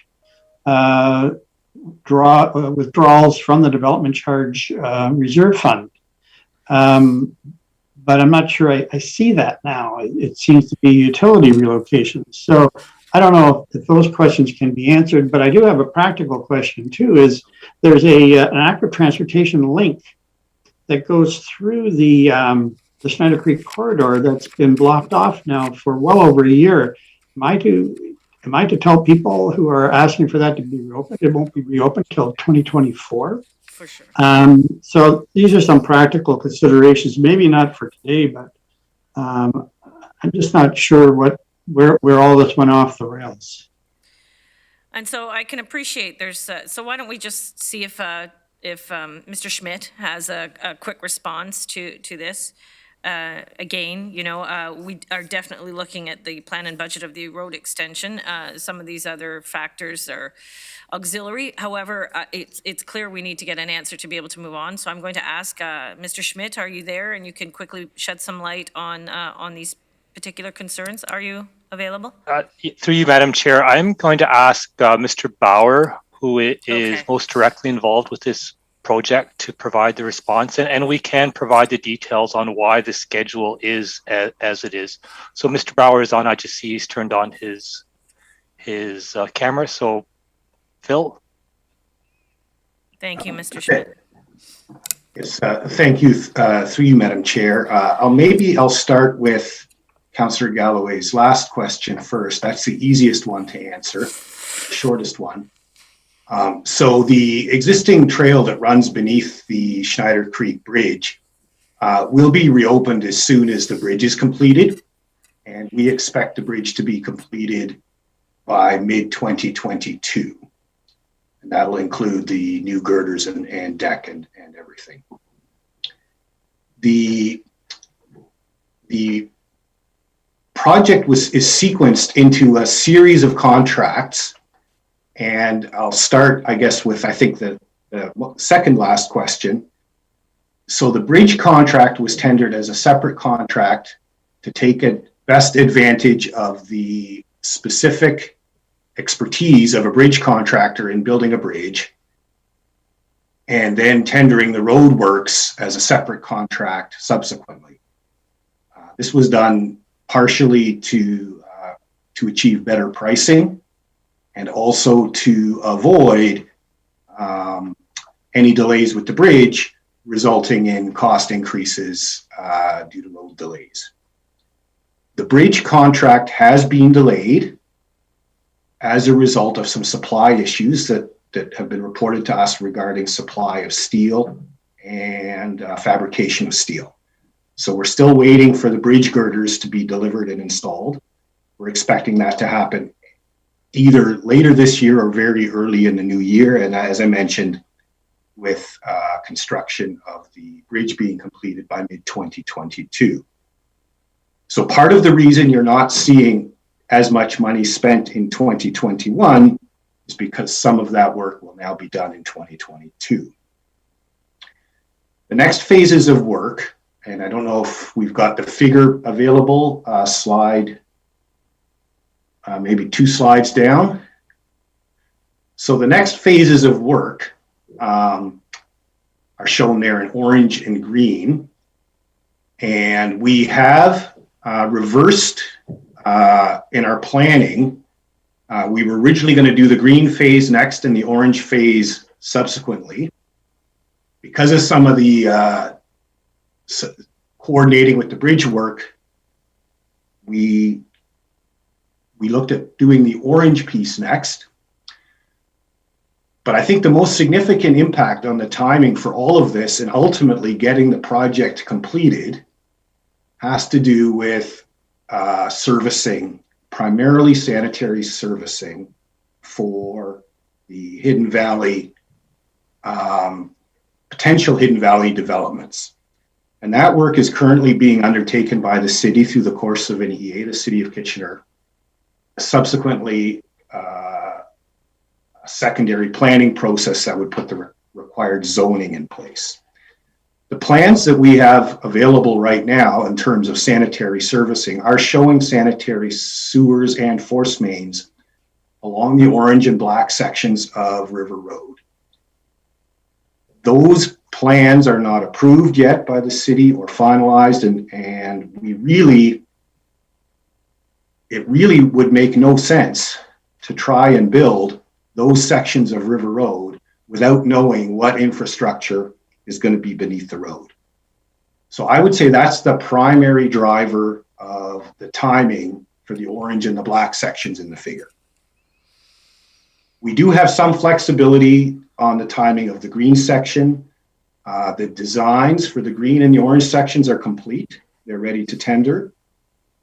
withdrawals from the development charge reserve fund. But I'm not sure I see that now. It seems to be utility relocations. So I don't know if those questions can be answered, but I do have a practical question too, is there's an active transportation link that goes through the Schneider Creek corridor that's been blocked off now for well over a year. Am I to tell people who are asking for that to be reopened, it won't be reopened till 2024? For sure. So these are some practical considerations, maybe not for today, but I'm just not sure where all this went off the rails. And so I can appreciate there's, so why don't we just see if Mr. Schmidt has a quick response to this. Again, you know, we are definitely looking at the plan and budget of the road extension. Some of these other factors are auxiliary. However, it's clear we need to get an answer to be able to move on. So I'm going to ask Mr. Schmidt, are you there? And you can quickly shed some light on these particular concerns. Are you available? Through you, Madam Chair, I'm going to ask Mr. Bauer, who is most directly involved with this project, to provide the response, and we can provide the details on why the schedule is as it is. So Mr. Bauer is on. I just see he's turned on his camera. So Phil. Thank you, Mr. Schmidt. Yes, thank you. Through you, Madam Chair. I'll start with Councillor Galloway's last question first. That's the easiest one to answer, the shortest one. So the existing trail that runs beneath the Schneider Creek Bridge will be reopened as soon as the bridge is completed. And we expect the bridge to be completed by mid-2022. And that'll include the new girders and deck and everything. The project is sequenced into a series of contracts. And I'll start, I guess, with, I think, the second last question. So the bridge contract was tendered as a separate contract to take best advantage of the specific expertise of a bridge contractor in building a bridge, and then tendering the road works as a separate contract subsequently. This was done partially to achieve better pricing, and also to avoid any delays with the bridge resulting in cost increases due to road delays. The bridge contract has been delayed as a result of some supply issues that have been reported to us regarding supply of steel and fabrication of steel. So we're still waiting for the bridge girders to be delivered and installed. We're expecting that to happen either later this year or very early in the new year. And as I mentioned, with construction of the bridge being completed by mid-2022. So part of the reason you're not seeing as much money spent in 2021 is because some of that work will now be done in 2022. The next phases of work, and I don't know if we've got the figure available, slide, maybe 2 slides down. So the next phases of work are shown there in orange and green. And we have reversed in our planning. We were originally going to do the green phase next and the orange phase subsequently. Because of some of the coordinating with the bridge work, we looked at doing the orange piece next. But I think the most significant impact on the timing for all of this and ultimately getting the project completed has to do with servicing, primarily sanitary servicing for the Hidden Valley potential Hidden Valley developments. And that work is currently being undertaken by the city through the course of an EA, the City of Kitchener. Subsequently, a secondary planning process that would put the required zoning in place. The plans that we have available right now in terms of sanitary servicing are showing sanitary sewers and force mains along the orange and black sections of River Road. Those plans are not approved yet by the city or finalized, and it really would make no sense to try and build those sections of River Road without knowing what infrastructure is going to be beneath the road. So I would say that's the primary driver of the timing for the orange and the black sections in the figure. We do have some flexibility on the timing of the green section. The designs for the green and the orange sections are complete. They're ready to tender.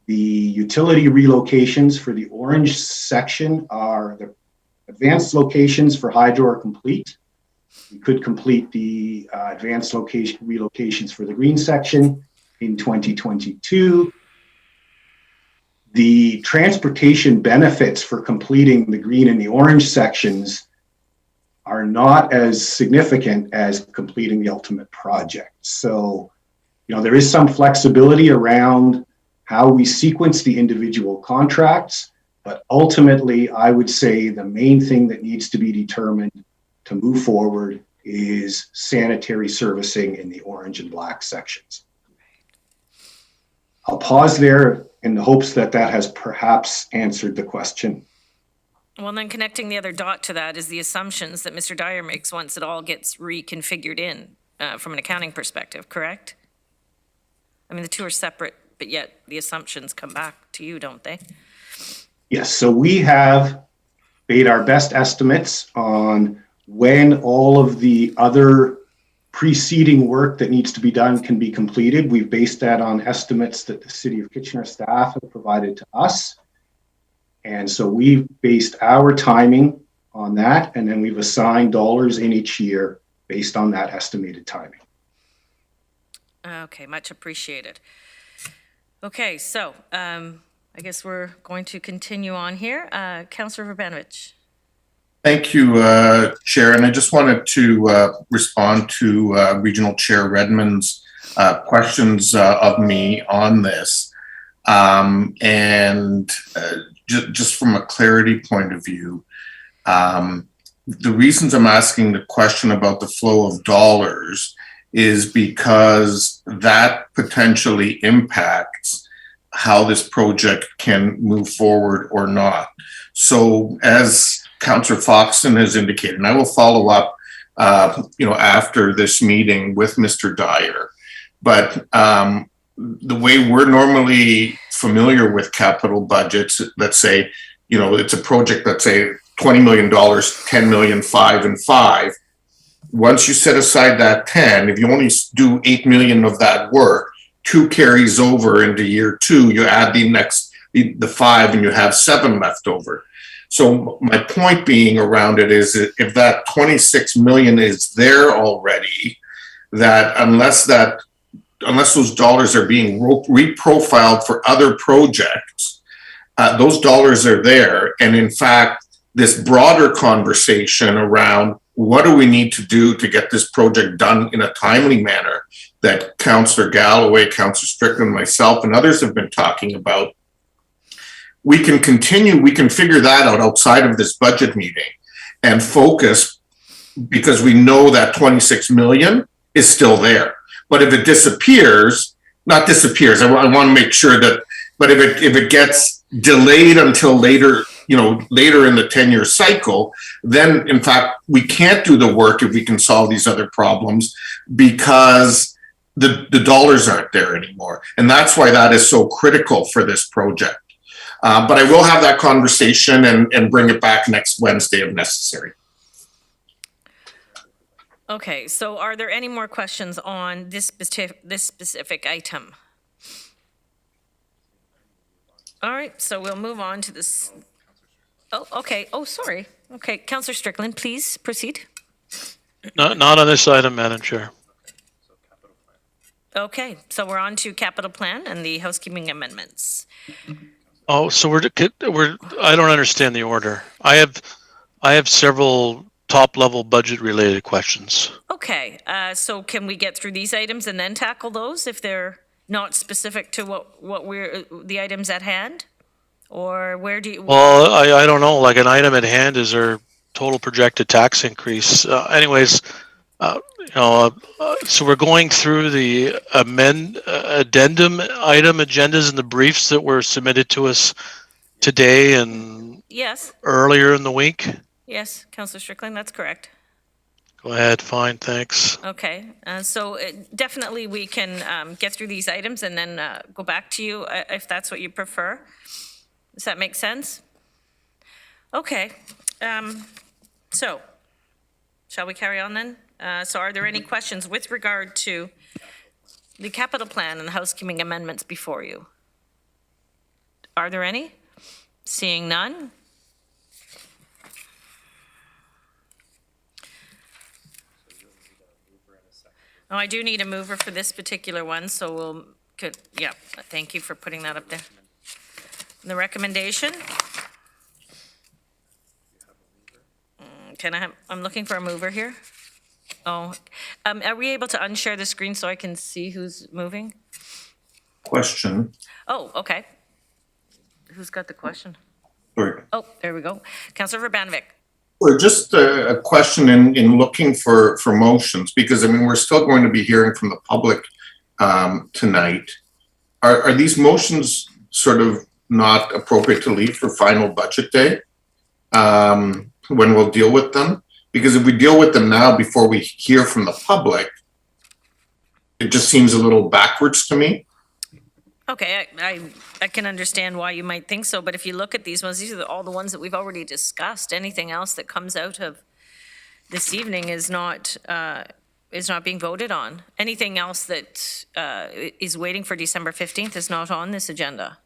The utility relocations for the orange section are the advanced locations for hydro are complete. We could complete the advanced relocations for the green section in 2022. The transportation benefits for completing the green and the orange sections are not as significant as completing the ultimate project. So, there is some flexibility around how we sequence the individual contracts, but ultimately, I would say the main thing that needs to be determined to move forward is sanitary servicing in the orange and black sections. I'll pause there in the hopes that that has perhaps answered the question. Well, then connecting the other dot to that is the assumptions that Mr. Dyer makes once it all gets reconfigured in from an accounting perspective, correct? I mean, the two are separate, but yet the assumptions come back to you, don't they? Yes, so we have made our best estimates on when all of the other preceding work that needs to be done can be completed. We've based that on estimates that the City of Kitchener staff have provided to us. And so we've based our timing on that, and then we've assigned dollars in each year based on that estimated timing. Okay, much appreciated. Okay, so I guess we're going to continue on here. Councillor Verbanovich. Thank you, Chair. And I just wanted to respond to Regional Chair Redmond's questions of me on this. Just from a clarity point of view, the reasons I'm asking the question about the flow of dollars is because that potentially impacts how this project can move forward or not. So as Councillor Foxton has indicated, and I will follow up, after this meeting with Mr. Dyer. But the way we're normally familiar with capital budgets, let's say, it's a project, let's say $20 million, 10 million, 5 and 5. Once you set aside that 10, if you only do 8 million of that work, 2 carries over into year 2, you add the 5 and you have 7 left over. So my point being around it is that if that 26 million is there already, that unless those dollars are being reprofiled for other projects, those dollars are there. And in fact, this broader conversation around what do we need to do to get this project done in a timely manner that Councillor Galloway, Councillor Strickland, myself, and others have been talking about, we can figure that out outside of this budget meeting and focus, because we know that 26 million is still there. But if it disappears, not disappears, I want to make sure that, but if it gets delayed until later, later in the 10-year cycle, then in fact, we can't do the work if we can solve these other problems because the dollars aren't there anymore. And that's why that is so critical for this project. But I will have that conversation and bring it back next Wednesday if necessary. Okay, so are there any more questions on this specific item? All right, so we'll move on to this. Oh, okay. Oh, sorry. Okay, Councillor Strickland, please proceed. Not on this item, Madam Chair. Okay, so we're on to capital plan and the housekeeping amendments. Oh, so I don't understand the order. I have several top-level budget-related questions. Okay, so can we get through these items and then tackle those if they're not specific to what we're, the items at hand? Or where do you? Well, I don't know, like an item at hand is our total projected tax increase. So we're going through the addendum item agendas and the briefs that were submitted to us today and Yes, earlier in the week. yes, Councillor Strickland, that's correct. Go ahead, fine, thanks. Okay, so definitely we can get through these items and then go back to you if that's what you prefer. Does that make sense? Okay, so shall we carry on then? So are there any questions with regard to the capital plan and the housekeeping amendments before you? Are there any? Seeing none? Oh, I do need a mover for this particular one, so yeah, thank you for putting that up there. The recommendation? I'm looking for a mover here. Oh, are we able to unshare the screen so I can see who's moving? Question. Oh, okay. Who's got the question? Sorry. Oh, there we go. Councillor Verbanovic. Or just a question in looking for motions, because I mean, we're still going to be hearing from the public tonight. Are these motions sort of not appropriate to leave for final budget day when we'll deal with them? Because if we deal with them now before we hear from the public, it just seems a little backwards to me. Okay, I can understand why you might think so, but if you look at these ones, these are all the ones that we've already discussed. Anything else that comes out of this evening is not being voted on. Anything else that is waiting for December 15th is not on this agenda.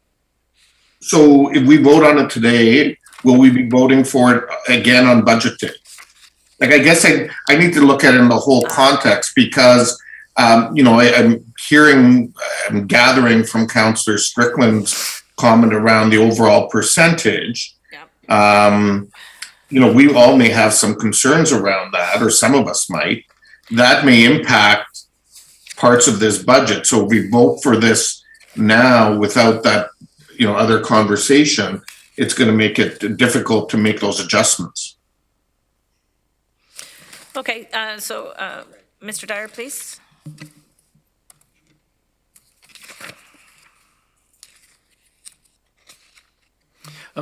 So if we vote on it today, will we be voting for it again on budget day? Like, I guess I need to look at it in the whole context, because I'm gathering from Councillor Strickland's comment around the overall percentage. Yep. We all may have some concerns around that, or some of us might. That may impact parts of this budget. So if we vote for this now without that, other conversation, it's going to make it difficult to make those adjustments. Okay, so Mr. Dyer, please.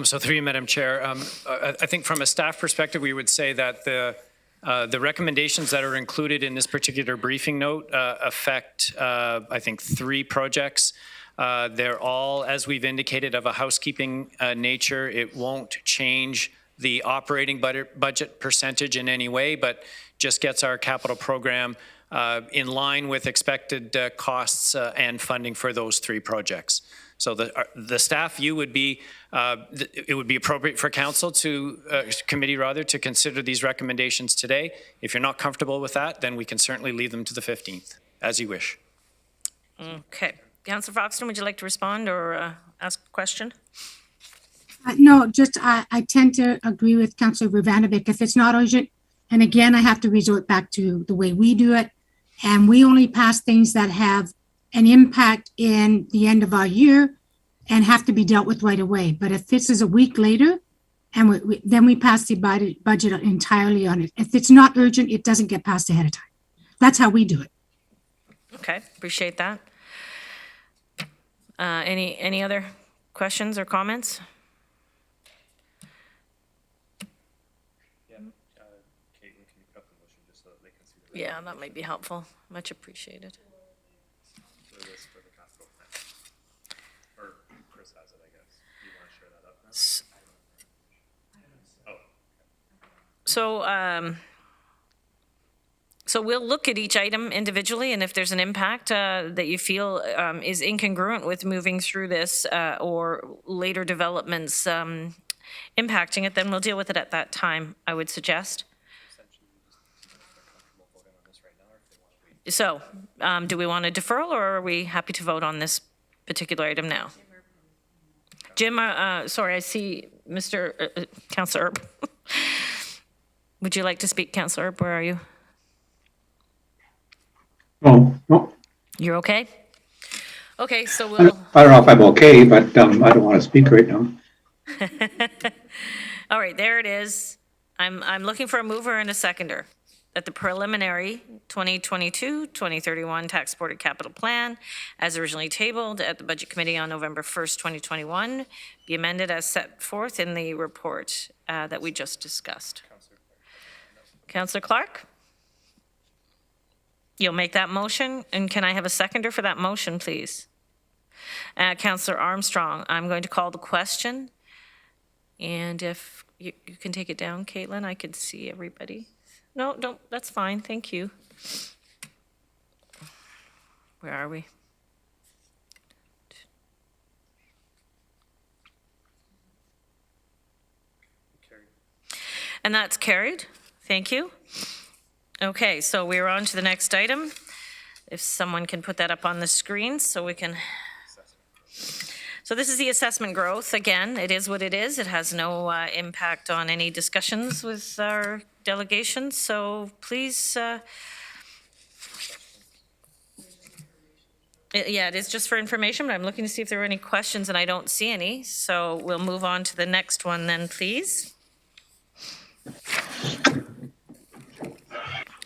So through you, Madam Chair, I think from a staff perspective, we would say that the recommendations that are included in this particular briefing note affect, I think, 3 projects. They're all, as we've indicated, of a housekeeping nature. It won't change the operating budget percentage in any way, but just gets our capital program in line with expected costs and funding for those 3 projects. So the staff view would be, it would be appropriate for council committee to consider these recommendations today. If you're not comfortable with that, then we can certainly leave them to the 15th, as you wish. Okay. Councillor Foxton, would you like to respond or ask a question? No, just I tend to agree with Councillor Verbanovic. If it's not urgent, and again, I have to resort back to the way we do it, and we only pass things that have an impact in the end of our year and have to be dealt with right away. But if this is a week later, and then we pass the budget entirely on it. If it's not urgent, it doesn't get passed ahead of time. That's how we do it. Okay, appreciate that. Any other questions or comments? Yeah, that might be helpful. Much appreciated. So we'll look at each item individually, and if there's an impact that you feel is incongruent with moving through this or later developments impacting it, then we'll deal with it at that time, I would suggest. So, do we want a deferral, or are we happy to vote on this particular item now? Jim, sorry, I see Mr. Councillor Erb. Would you like to speak, Councillor Erb? Where are you? Oh, no, You're okay? Okay, so we'll, I don't know if I'm okay, but I don't want to speak right now. all right, there it is. I'm looking for a mover and a seconder that the preliminary 2022-2031 tax supported capital plan, as originally tabled at the Budget Committee on November 1st, 2021, be amended as set forth in the report that we just discussed. Councillor Clark? You'll make that motion, and can I have a seconder for that motion, please? Councillor Armstrong, I'm going to call the question, and if you can take it down, Caitlin, I could see everybody. No, don't, that's fine, thank you. Where are we? And that's carried, thank you. Okay, so we're on to the next item. If someone can put that up on the screen so we can. So this is the assessment growth. Again, it is what it is. It has no impact on any discussions with our delegation. So please, yeah, it is just for information, but I'm looking to see if there are any questions and I don't see any. So we'll move on to the next one then, please.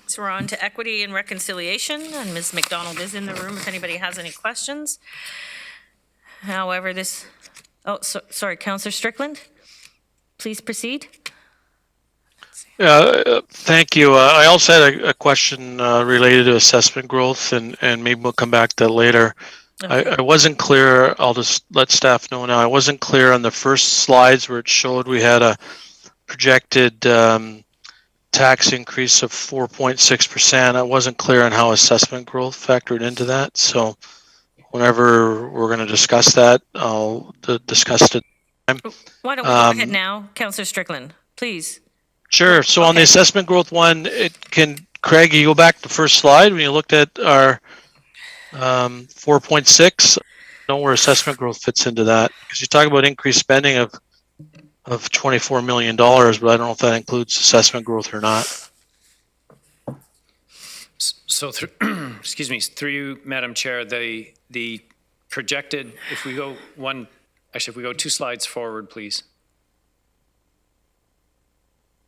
So we're on to equity and reconciliation, and Ms. McDonald is in the room if anybody has any questions. However, this, sorry, Councillor Strickland, please proceed. Thank you. I also had a question related to assessment growth, and maybe we'll come back to that later. Okay. I wasn't clear, I'll just let staff know now, I wasn't clear on the first slides where it showed we had a projected tax increase of 4.6%. I wasn't clear on how assessment growth factored into that. So whenever we're going to discuss that, I'll discuss it. Why don't we go ahead now, Councillor Strickland, please. Sure. So on the assessment growth one, Craig, you go back to the first slide when you looked at our 4.6. I don't know where assessment growth fits into that, because you talk about increased spending of $24 million, but I don't know if that includes assessment growth or not. So, excuse me, through you, Madam Chair, the projected, if we go if we go 2 slides forward, please.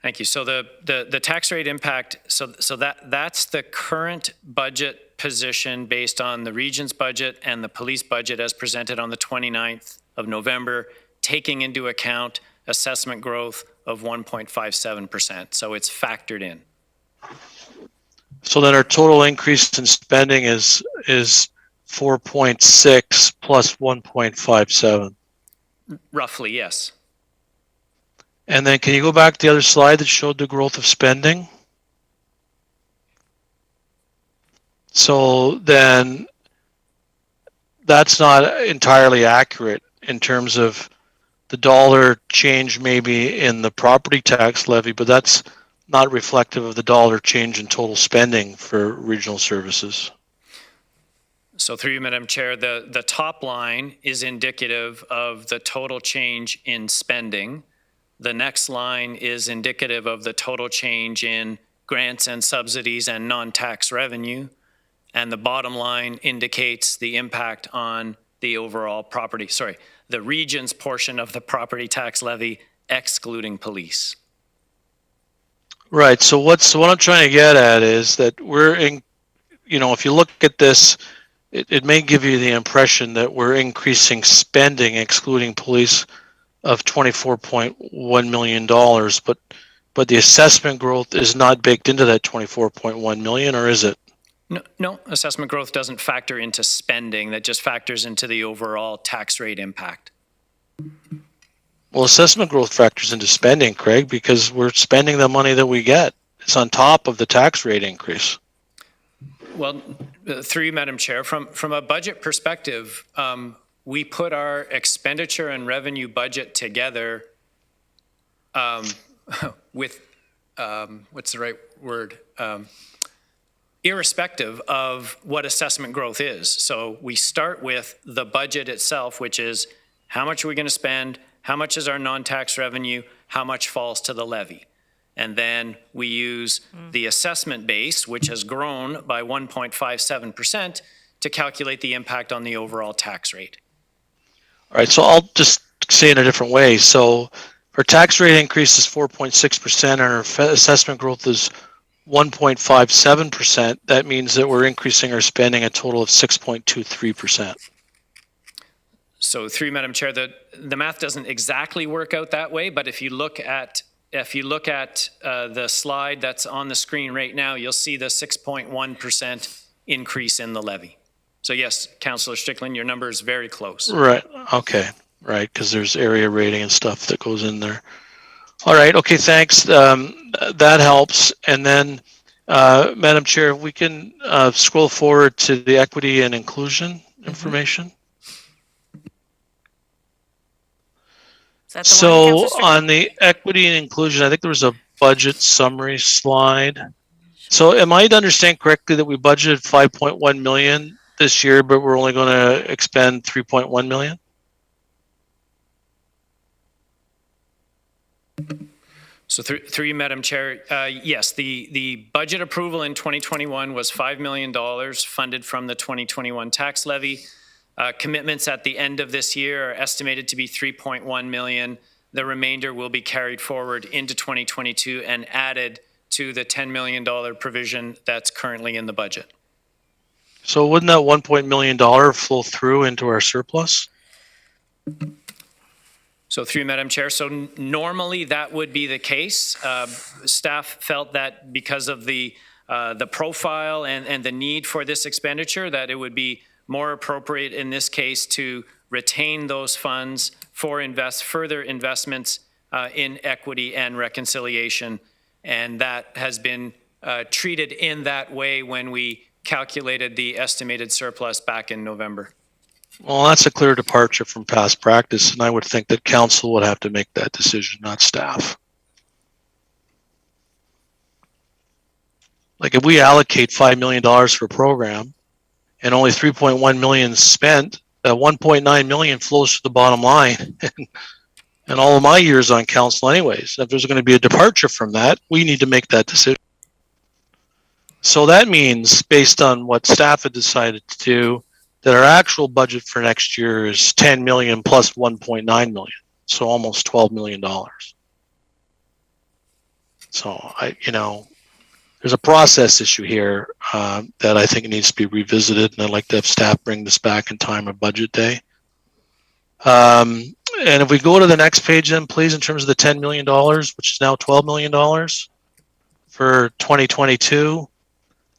Thank you. So the tax rate impact, so that's the current budget position based on the region's budget and the police budget as presented on the 29th of November, taking into account assessment growth of 1.57%. So it's factored in. So then our total increase in spending is 4.6 plus 1.57. Roughly, yes. And then can you go back to the other slide that showed the growth of spending? So then that's not entirely accurate in terms of the dollar change maybe in the property tax levy, but that's not reflective of the dollar change in total spending for regional services. So through you, Madam Chair, the top line is indicative of the total change in spending. The next line is indicative of the total change in grants and subsidies and non-tax revenue. And the bottom line indicates the impact on the overall the region's portion of the property tax levy, excluding police. Right. So what I'm trying to get at is that we're in, if you look at this, it may give you the impression that we're increasing spending, excluding police, of $24.1 million, but the assessment growth is not baked into that $24.1 million, or is it? No, assessment growth doesn't factor into spending. That just factors into the overall tax rate impact. Well, assessment growth factors into spending, Craig, because we're spending the money that we get. It's on top of the tax rate increase. Well, through you, Madam Chair, from a budget perspective, we put our expenditure and revenue budget together with, what's the right word? irrespective of what assessment growth is. So we start with the budget itself, which is how much are we going to spend, how much is our non-tax revenue, how much falls to the levy. And then we use the assessment base, which has grown by 1.57%, to calculate the impact on the overall tax rate. All right, so I'll just say it a different way. So our tax rate increase is 4.6% and our assessment growth is 1.57%. That means that we're increasing our spending a total of 6.23%. So through you, Madam Chair, the math doesn't exactly work out that way, but if you look at the slide that's on the screen right now, you'll see the 6.1% increase in the levy. So yes, Councillor Strickland, your number is very close. Right. Okay. Right. Because there's area rating and stuff that goes in there. All right. Okay. Thanks. That helps. And then, Madam Chair, we can scroll forward to the equity and inclusion information. So on the equity and inclusion, I think there was a budget summary slide. So am I to understand correctly that we budgeted 5.1 million this year, but we're only going to expend 3.1 million? So through you, Madam Chair, yes, the budget approval in 2021 was $5 million funded from the 2021 tax levy. Commitments at the end of this year are estimated to be 3.1 million. The remainder will be carried forward into 2022 and added to the $10 million provision that's currently in the budget. So wouldn't that $1 million flow through into our surplus? So through you, Madam Chair, so normally that would be the case. Staff felt that because of the profile and the need for this expenditure, that it would be more appropriate in this case to retain those funds for further investments in equity and reconciliation. And that has been treated in that way when we calculated the estimated surplus back in November. Well, that's a clear departure from past practice, and I would think that council would have to make that decision, not staff. Like if we allocate $5 million for a program and only 3.1 million spent, that 1.9 million flows to the bottom line. And all of my years on council anyways, if there's going to be a departure from that, we need to make that decision. So that means, based on what staff had decided to do, that our actual budget for next year is 10 million plus 1.9 million. So almost $12 million. So there's a process issue here that I think needs to be revisited, and I'd like to have staff bring this back in time of budget day. And if we go to the next page then, please, in terms of the $10 million, which is now $12 million for 2022.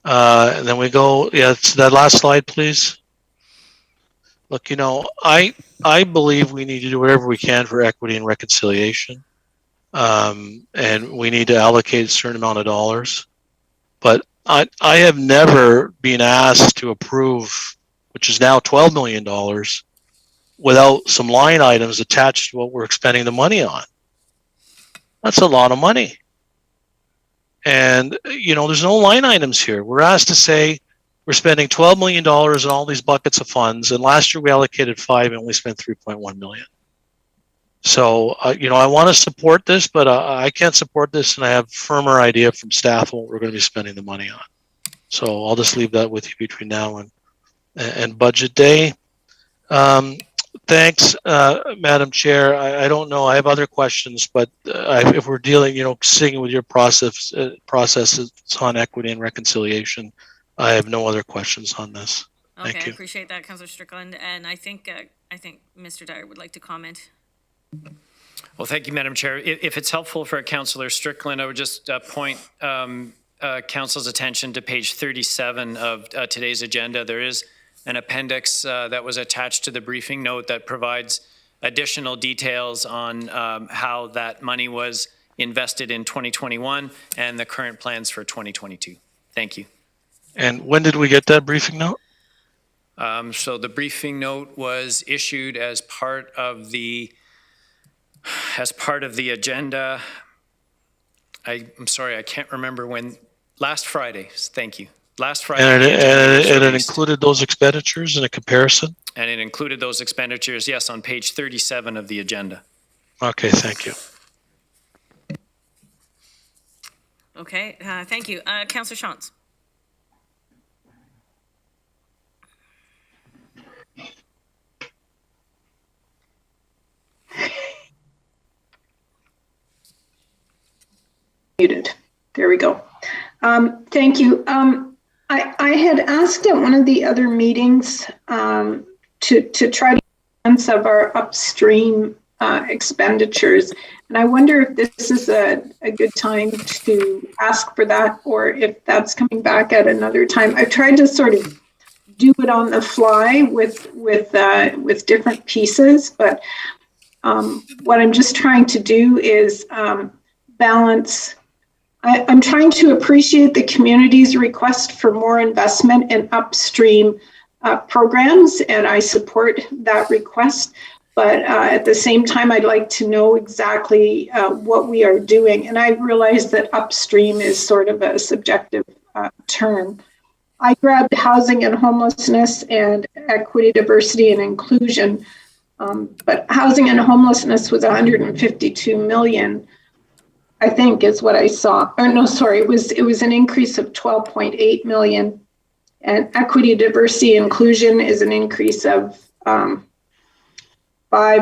And then we go, to that last slide, please. Look, I believe we need to do whatever we can for equity and reconciliation. And we need to allocate a certain amount of dollars. But I have never been asked to approve, which is now $12 million, without some line items attached to what we're expending the money on. That's a lot of money. And, there's no line items here. We're asked to say we're spending $12 million on all these buckets of funds. And last year we allocated 5 and we spent 3.1 million. So, I want to support this, but I can't support this, and I have firmer idea from staff on what we're going to be spending the money on. So I'll just leave that with you between now and budget day. Thanks, Madam Chair. I don't know. I have other questions, but if we're dealing, sticking with your processes on equity and reconciliation, I have no other questions on this. Okay, Thank you. I appreciate that, Councillor Strickland, and I think Mr. Dyer would like to comment. Well, thank you, Madam Chair. If it's helpful for Councillor Strickland, I would just point Council's attention to page 37 of today's agenda. There is an appendix that was attached to the briefing note that provides additional details on how that money was invested in 2021 and the current plans for 2022. Thank you. And when did we get that briefing note? So the briefing note was issued as part of the agenda. I'm sorry, I can't remember when. Last Friday. Thank you. Last Friday. And the agenda was it released. included those expenditures in a comparison? And it included those expenditures, yes, on page 37 of the agenda. Okay, thank you. Okay, thank you. Councillor Shantz. Muted. There we go. Thank you. I had asked at one of the other meetings to try to get a sense of our upstream expenditures. And I wonder if this is a good time to ask for that, or if that's coming back at another time. I tried to sort of do it on the fly with different pieces, but what I'm just trying to do is balance. I'm trying to appreciate the community's request for more investment in upstream programs, and I support that request. But at the same time, I'd like to know exactly what we are doing. And I realize that upstream is sort of a subjective term. I grabbed housing and homelessness and equity, diversity, and inclusion. But housing and homelessness was 152 million. I think is what I saw. Or no, sorry, it was an increase of 12.8 million, and equity, diversity, inclusion is an increase of 5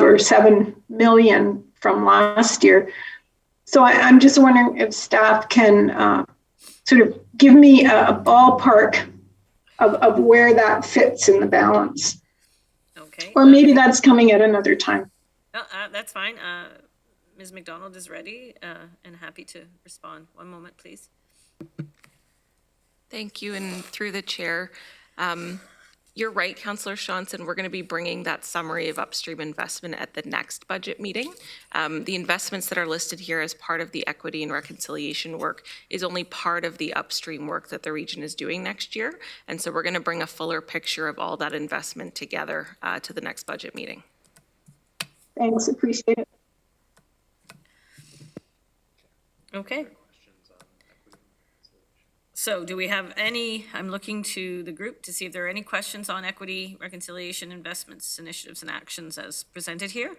or 7 million from last year. So I'm just wondering if staff can sort of give me a ballpark of where that fits in the balance. Okay. Or maybe that's coming at another time. No, that's fine. Ms. McDonald is ready and happy to respond. One moment, please. Thank you, and through the chair, you're right, Councillor Shonson, we're going to be bringing that summary of upstream investment at the next budget meeting. The investments that are listed here as part of the equity and reconciliation work is only part of the upstream work that the region is doing next year, and so we're going to bring a fuller picture of all that investment together to the next budget meeting. Thanks, appreciate it. Okay. So do we have any, I'm looking to the group to see if there are any questions on equity, reconciliation, investments, initiatives, and actions as presented here.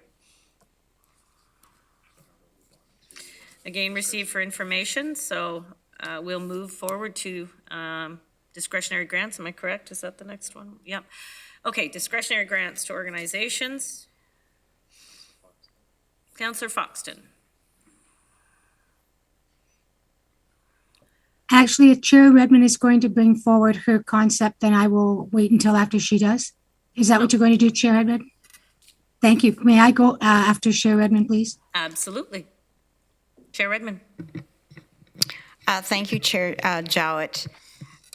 Again, received for information, so we'll move forward to discretionary grants. Am I correct? Is that the next one? Yep. Okay, discretionary grants to organizations. Councillor Foxton. Actually, if Chair Redmond is going to bring forward her concept, then I will wait until after she does. Is that what you're going to do, Chair Redmond? Thank you. May I go after Chair Redmond, please? Absolutely. Chair Redmond. Thank you, Chair Jowett.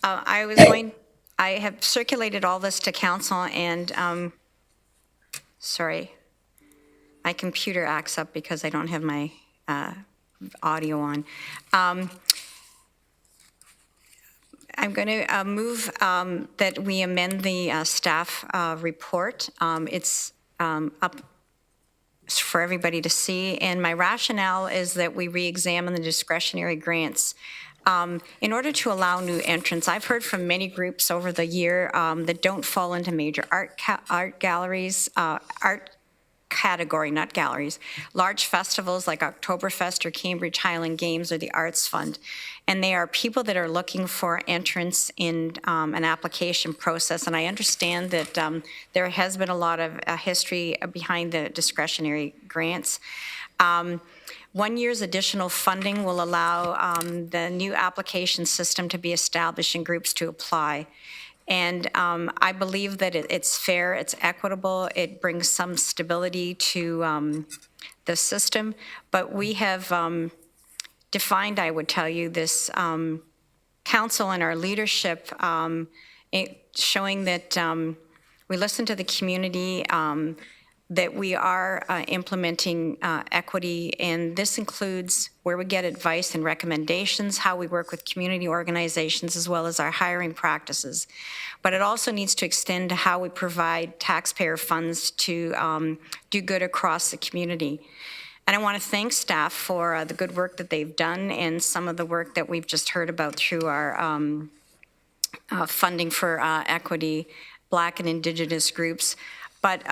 I have circulated all this to council, and sorry, my computer acts up because I don't have my audio on. I'm going to move that we amend the staff report. It's up for everybody to see, and my rationale is that we re-examine the discretionary grants in order to allow new entrants. I've heard from many groups over the year that don't fall into major art galleries, art category, not galleries, large festivals like Oktoberfest or Cambridge Highland Games or the Arts Fund. And they are people that are looking for entrance in an application process. And I understand that there has been a lot of history behind the discretionary grants. 1 year's additional funding will allow the new application system to be established and groups to apply. And I believe that it's fair, it's equitable, it brings some stability to the system. But we have defined, I would tell you, this council and our leadership showing that we listen to the community, that we are implementing equity, and this includes where we get advice and recommendations, how we work with community organizations, as well as our hiring practices. But it also needs to extend to how we provide taxpayer funds to do good across the community. And I want to thank staff for the good work that they've done and some of the work that we've just heard about through our funding for equity, Black and Indigenous groups. But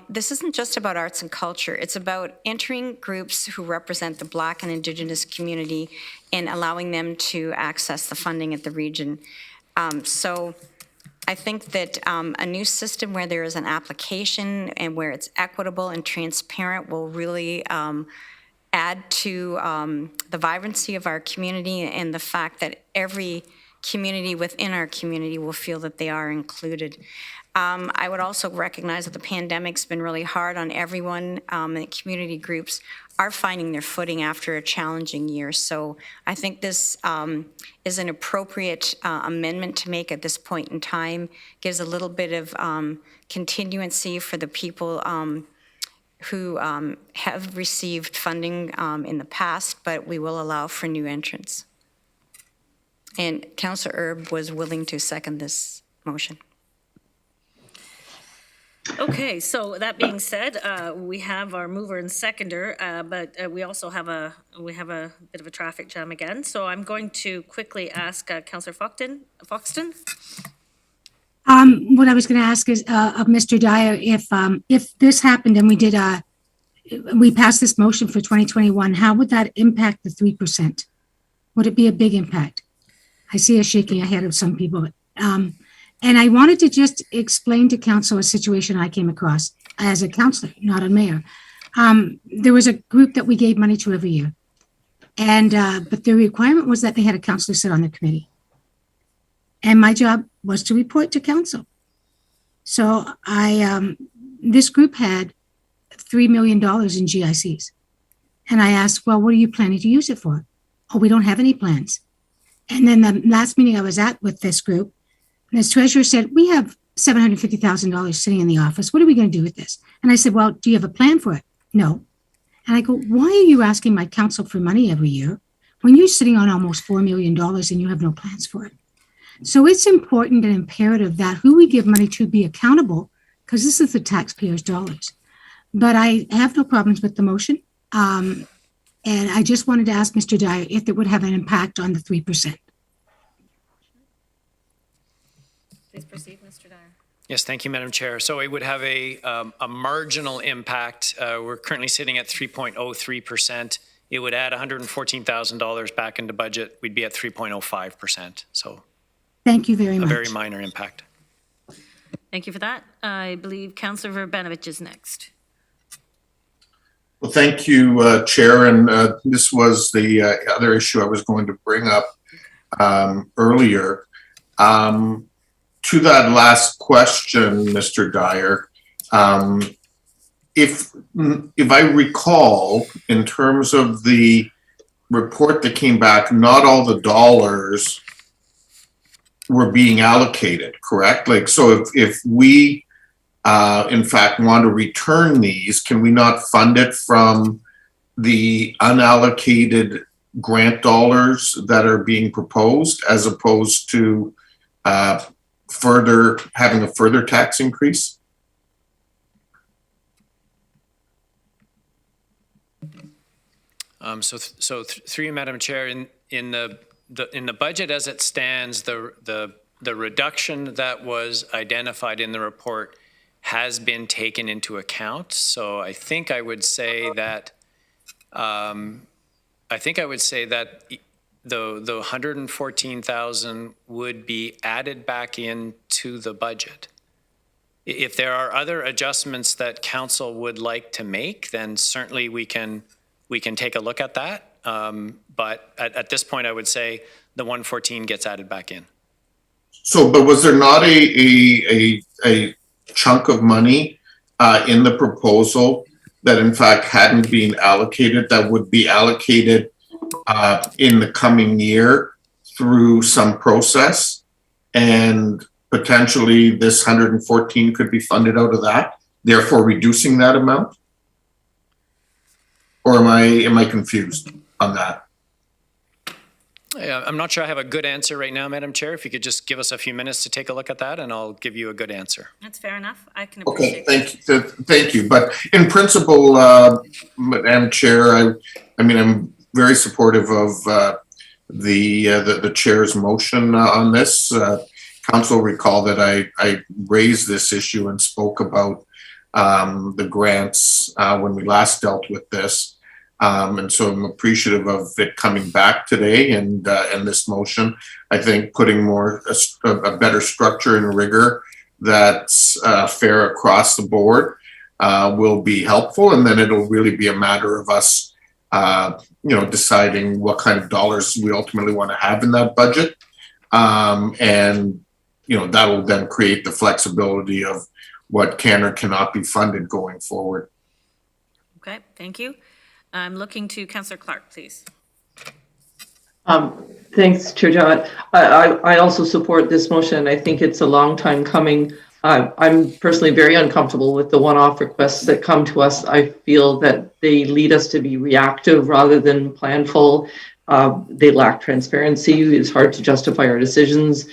this isn't just about arts and culture. It's about entering groups who represent the Black and Indigenous community and allowing them to access the funding at the region. So I think that a new system where there is an application and where it's equitable and transparent will really add to the vibrancy of our community and the fact that every community within our community will feel that they are included. I would also recognize that the pandemic's been really hard on everyone, and community groups are finding their footing after a challenging year. So I think this is an appropriate amendment to make at this point in time, gives a little bit of continuancy for the people who have received funding in the past, but we will allow for new entrants. And Councillor Erb was willing to second this motion. Okay, so that being said, we have our mover and seconder, but we also have a bit of a traffic jam again. So I'm going to quickly ask Councillor Foxton. What I was going to ask is of Mr. Dyer, if this happened and we passed this motion for 2021, how would that impact the 3%? Would it be a big impact? I see a shaking ahead of some people. And I wanted to just explain to council a situation I came across as a councillor, not a mayor. There was a group that we gave money to every year. And but the requirement was that they had a councillor sit on the committee. And my job was to report to council. So this group had $3 million in GICs. And I asked, well, what are you planning to use it for? Oh, we don't have any plans. And then the last meeting I was at with this group, this treasurer said, we have $750,000 sitting in the office. What are we going to do with this? And I said, well, do you have a plan for it? No. And I go, why are you asking my council for money every year when you're sitting on almost $4 million and you have no plans for it? So it's important and imperative that who we give money to be accountable, because this is the taxpayers' dollars. But I have no problems with the motion. And I just wanted to ask Mr. Dyer if it would have an impact on the 3%. Please proceed, Mr. Dyer. Yes, thank you, Madam Chair. So it would have a marginal impact. We're currently sitting at 3.03%. It would add $114,000 back into budget. We'd be at 3.05%. So thank you very much. A very minor impact. Thank you for that. I believe Councillor Verbenovich is next. Well, thank you, Chair. And this was the other issue I was going to bring up earlier. To that last question, Mr. Dyer, if I recall, in terms of the report that came back, not all the dollars were being allocated, correct? Like, so if we, in fact, want to return these, can we not fund it from the unallocated grant dollars that are being proposed, as opposed to having a further tax increase? Through you, Madam Chair, in the budget as it stands, the reduction that was identified in the report has been taken into account. So I think I would say that the 114,000 would be added back into the budget. If there are other adjustments that council would like to make, then certainly we can take a look at that. But at this point, I would say the 114 gets added back in. So, but was there not a chunk of money in the proposal that in fact hadn't been allocated, that would be allocated in the coming year through some process, and potentially this 114 could be funded out of that, therefore reducing that amount? Or am I confused on that? I'm not sure I have a good answer right now, Madam Chair. If you could just give us a few minutes to take a look at that, and I'll give you a good answer. That's fair enough. I can appreciate that. Thank you. But in principle, Madam Chair, I mean, I'm very supportive of the chair's motion on this. council recall that I raised this issue and spoke about the grants when we last dealt with this. And so I'm appreciative of it coming back today and this motion. I think putting a better structure and rigor that's fair across the board will be helpful. And then it'll really be a matter of us, deciding what kind of dollars we ultimately want to have in that budget. And that will then create the flexibility of what can or cannot be funded going forward. Okay, thank you. I'm looking to Councillor Clark, please. Thanks, Chair Jowett. I also support this motion. I think it's a long time coming. I'm personally very uncomfortable with the one-off requests that come to us. I feel that they lead us to be reactive rather than planful. They lack transparency. It's hard to justify our decisions.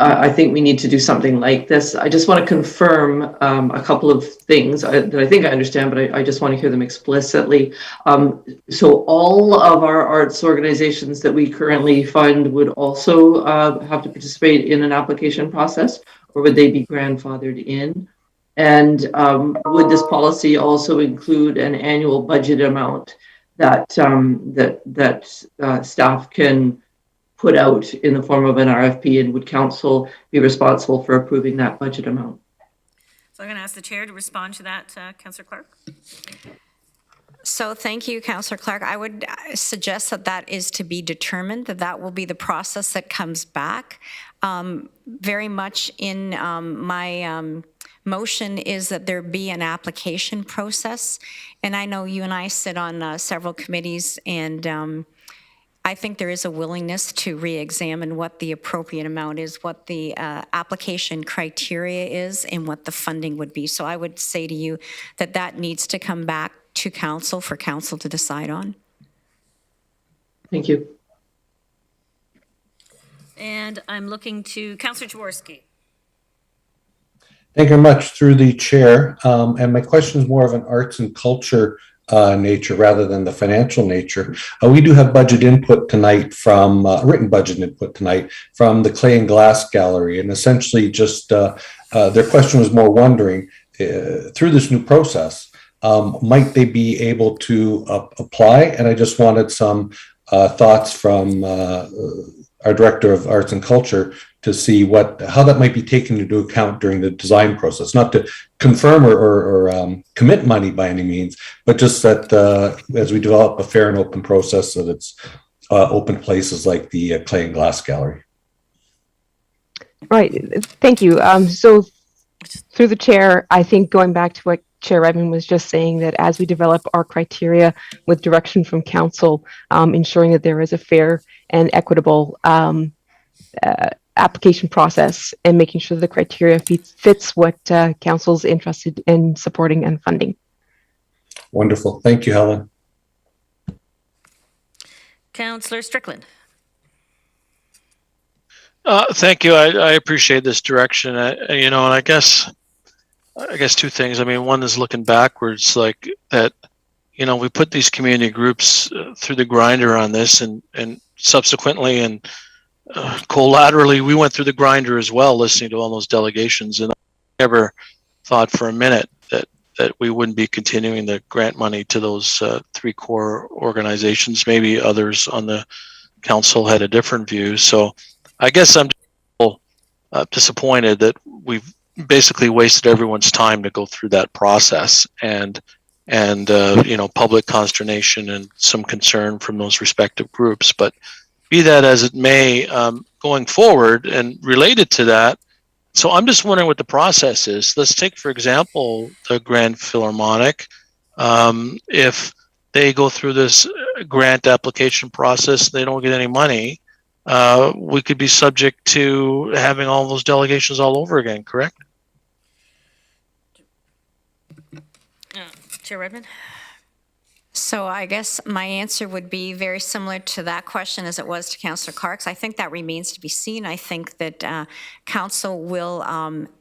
I think we need to do something like this. I just want to confirm a couple of things that I think I understand, but I just want to hear them explicitly. So all of our arts organizations that we currently fund would also have to participate in an application process, or would they be grandfathered in? And would this policy also include an annual budget amount that staff can put out in the form of an RFP, and would council be responsible for approving that budget amount? So I'm going to ask the chair to respond to that, Councillor Clark. So thank you, Councillor Clark. I would suggest that is to be determined, that will be the process that comes back. Very much in my motion is that there be an application process. And I know you and I sit on several committees, and I think there is a willingness to re-examine what the appropriate amount is, what the application criteria is, and what the funding would be. So I would say to you that needs to come back to council for council to decide on. Thank you. And I'm looking to Councillor Jaworski. Thank you very much, through the chair. And my question is more of an arts and culture nature rather than the financial nature. We do have budget input tonight from written budget input tonight from the Clay and Glass Gallery, and essentially just their question was more wondering through this new process, might they be able to apply? And I just wanted some thoughts from our Director of Arts and Culture to see how that might be taken into account during the design process, not to confirm or commit money by any means, but just that as we develop a fair and open process, that it's open places like the Clay and Glass Gallery. Right, thank you. So through the chair, I think going back to what Chair Redmond was just saying, that as we develop our criteria with direction from council, ensuring that there is a fair and equitable application process and making sure the criteria fits what council's interested in supporting and funding. Wonderful. Thank you, Helen. Councillor Strickland. Thank you. I appreciate this direction. And I guess two things. I mean, one is looking backwards, like that, we put these community groups through the grinder on this, and subsequently and collaterally, we went through the grinder as well, listening to all those delegations. And I never thought for a minute that we wouldn't be continuing the grant money to those three core organizations. Maybe others on the council had a different view. So I guess I'm disappointed that we've basically wasted everyone's time to go through that process, and public consternation and some concern from those respective groups. But be that as it may, going forward and related to that, so I'm just wondering what the process is. Let's take, for example, the Grand Philharmonic. If they go through this grant application process, they don't get any money, we could be subject to having all those delegations all over again, correct? Chair Redmond. So I guess my answer would be very similar to that question as it was to Councillor Clark's. I think that remains to be seen. I think that council will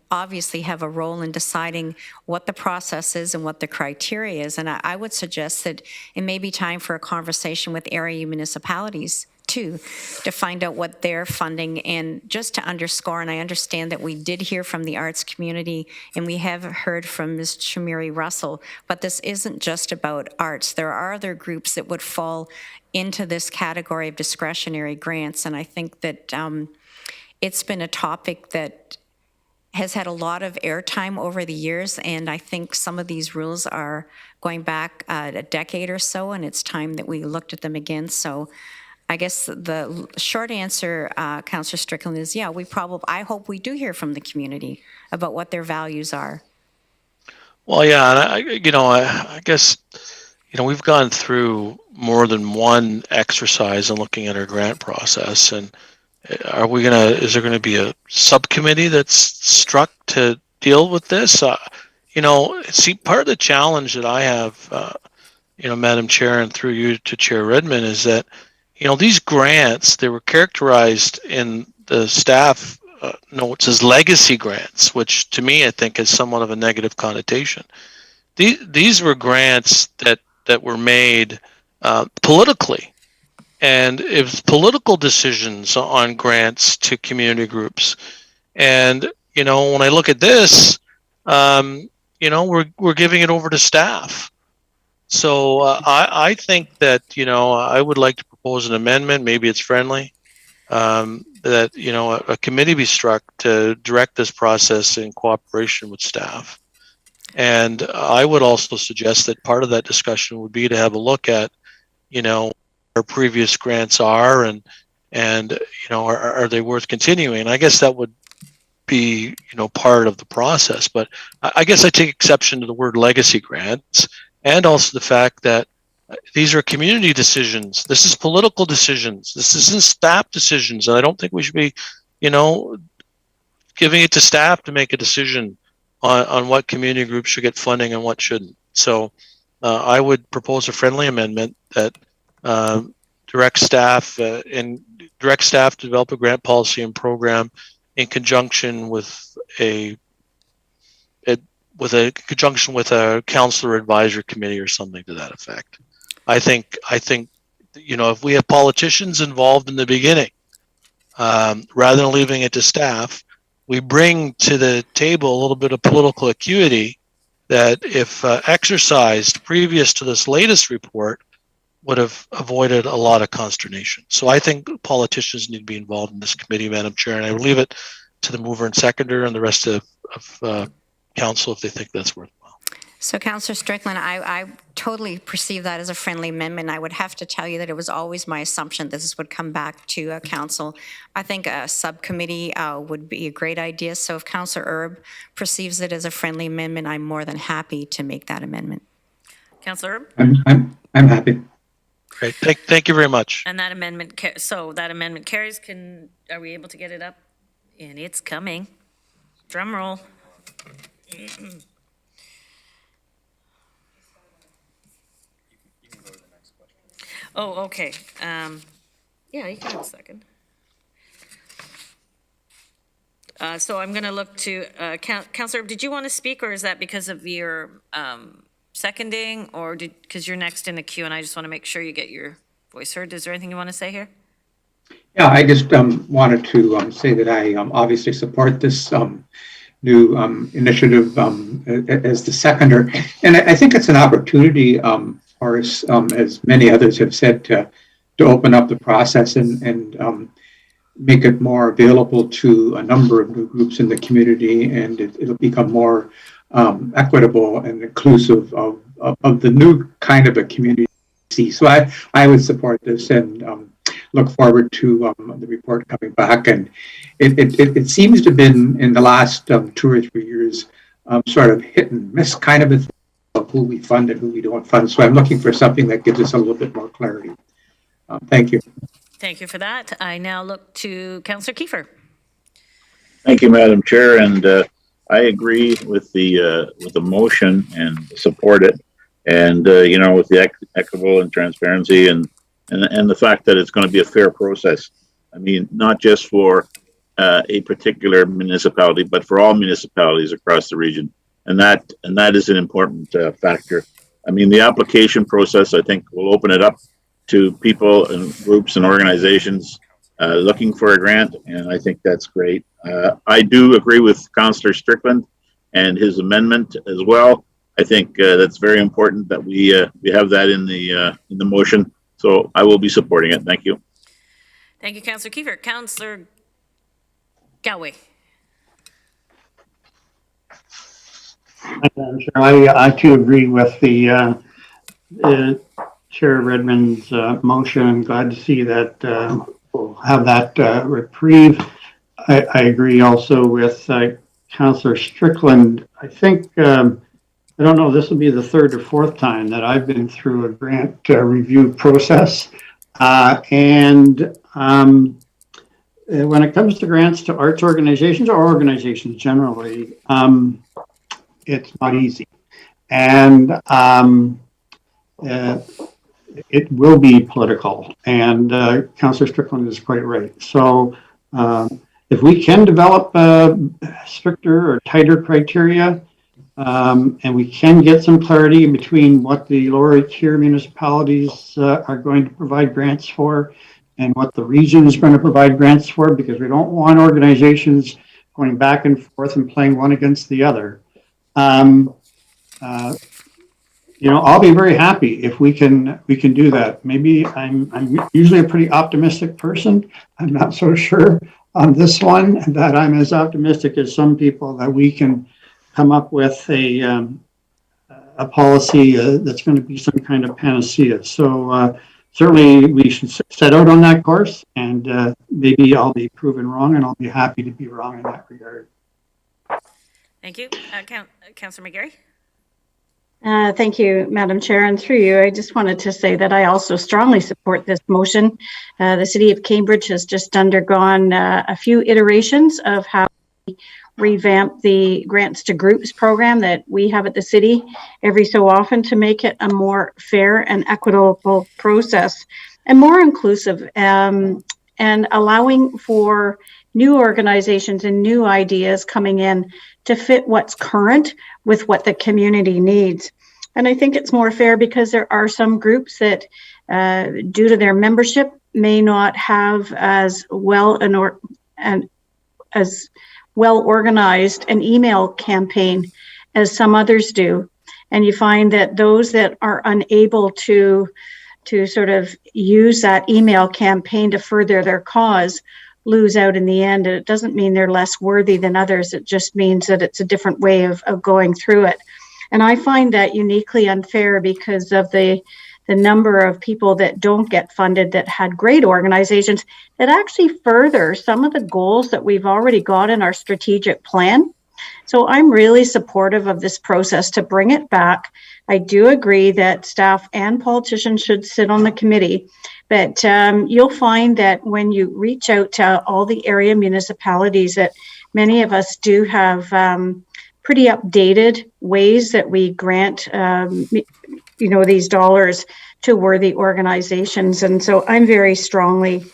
obviously have a role in deciding what the process is and what the criteria is. And I would suggest that it may be time for a conversation with area municipalities too, to find out what they're funding. And just to underscore, and I understand that we did hear from the arts community and we have heard from Ms. Chamiri Russell, but this isn't just about arts. There are other groups that would fall into this category of discretionary grants. And I think that it's been a topic that has had a lot of airtime over the years, and I think some of these rules are going back a decade or so, and it's time that we looked at them again. So I guess the short answer, Councillor Strickland, is yeah, I hope we do hear from the community about what their values are. Well, yeah, and I guess, we've gone through more than one exercise in looking at our grant process, and is there gonna be a subcommittee that's struck to deal with this? See, part of the challenge that I have, Madam Chair, and through you to Chair Redmond, is that, these grants, they were characterized in the staff notes as legacy grants, which to me, I think is somewhat of a negative connotation. These were grants that were made politically. And it was political decisions on grants to community groups. And, when I look at this, we're giving it over to staff. So I think that, I would like to propose an amendment, maybe it's friendly, that, a committee be struck to direct this process in cooperation with staff. And I would also suggest that part of that discussion would be to have a look at, our previous grants are, and are they worth continuing? And I guess that would be part of the process. But I guess I take exception to the word legacy grants, and also the fact that these are community decisions. This is political decisions. This isn't staff decisions, and I don't think we should be giving it to staff to make a decision on what community groups should get funding and what shouldn't. So I would propose a friendly amendment that direct staff to develop a grant policy and program in conjunction with a councillor advisory committee or something to that effect. I think if we have politicians involved in the beginning, rather than leaving it to staff, we bring to the table a little bit of political acuity that, if exercised previous to this latest report, would have avoided a lot of consternation. So I think politicians need to be involved in this committee, Madam Chair, and I would leave it to the mover and seconder and the rest of council if they think that's worthwhile. So, Councillor Strickland, I totally perceive that as a friendly amendment. I would have to tell you that it was always my assumption this would come back to council. I think a subcommittee would be a great idea. So if Councillor Erb perceives it as a friendly amendment, I'm more than happy to make that amendment. Councillor Erb? I'm happy. Great. Thank you very much. And that amendment, that amendment carries. Are we able to get it up? And it's coming. Drum roll. Oh, okay. Yeah, you can have a second. So I'm going to look to, Councillor, did you want to speak, or is that because of your seconding, or because you're next in the queue and I just want to make sure you get your voice heard? Is there anything you want to say here? Yeah, I just wanted to say that I obviously support this new initiative as the seconder. And I think it's an opportunity for us, as many others have said, to open up the process and make it more available to a number of new groups in the community, and it'll become more equitable and inclusive of the new kind of a community. So I would support this and look forward to the report coming back. And it seems to have been, in the last 2 or 3 years, sort of hit and miss kind of a thing of who we fund and who we don't fund. So I'm looking for something that gives us a little bit more clarity. Thank you. Thank you for that. I now look to Councillor Kiefer. Thank you, Madam Chair, and I agree with the motion and support it. And with the equitable and transparency and the fact that it's going to be a fair process. I mean, not just for a particular municipality, but for all municipalities across the region. And that is an important factor. I mean, the application process, I think, will open it up to people and groups and organizations looking for a grant, and I think that's great. I do agree with Councillor Strickland and his amendment as well. I think that's very important that we have that in the motion. So I will be supporting it. Thank you. Thank you, Councillor Kiefer. Councillor Galway. Madam Chair, I too agree with the Chair Redmond's motion. I'm glad to see that we'll have that reprieve. I agree also with Councillor Strickland. I think, I don't know, this will be the third or fourth time that I've been through a grant review process. When it comes to grants to arts organizations or organizations generally, it's not easy. And it will be political. And Councillor Strickland is quite right. So if we can develop stricter or tighter criteria, and we can get some clarity between what the lower tier municipalities are going to provide grants for and what the region is going to provide grants for, because we don't want organizations going back and forth and playing one against the other. I'll be very happy if we can do that. Maybe I'm usually a pretty optimistic person. I'm not so sure on this one that I'm as optimistic as some people that we can come up with a policy that's going to be some kind of panacea. So certainly we should set out on that course, and maybe I'll be proven wrong, and I'll be happy to be wrong in that regard. Thank you. Councillor McGarry. Thank you, Madam Chair. And through you, I just wanted to say that I also strongly support this motion. The City of Cambridge has just undergone a few iterations of how we revamp the grants to groups program that we have at the city every so often to make it a more fair and equitable process and more inclusive, and allowing for new organizations and new ideas coming in to fit what's current with what the community needs. And I think it's more fair because there are some groups that, due to their membership, may not have as well organized an email campaign as some others do. And you find that those that are unable to sort of use that email campaign to further their cause lose out in the end. And it doesn't mean they're less worthy than others. It just means that it's a different way of going through it. And I find that uniquely unfair because of the number of people that don't get funded that had great organizations that actually further some of the goals that we've already got in our strategic plan. So I'm really supportive of this process to bring it back. I do agree that staff and politicians should sit on the committee, but you'll find that when you reach out to all the area municipalities, that many of us do have pretty updated ways that we grant these dollars to worthy organizations. And so I'm very strongly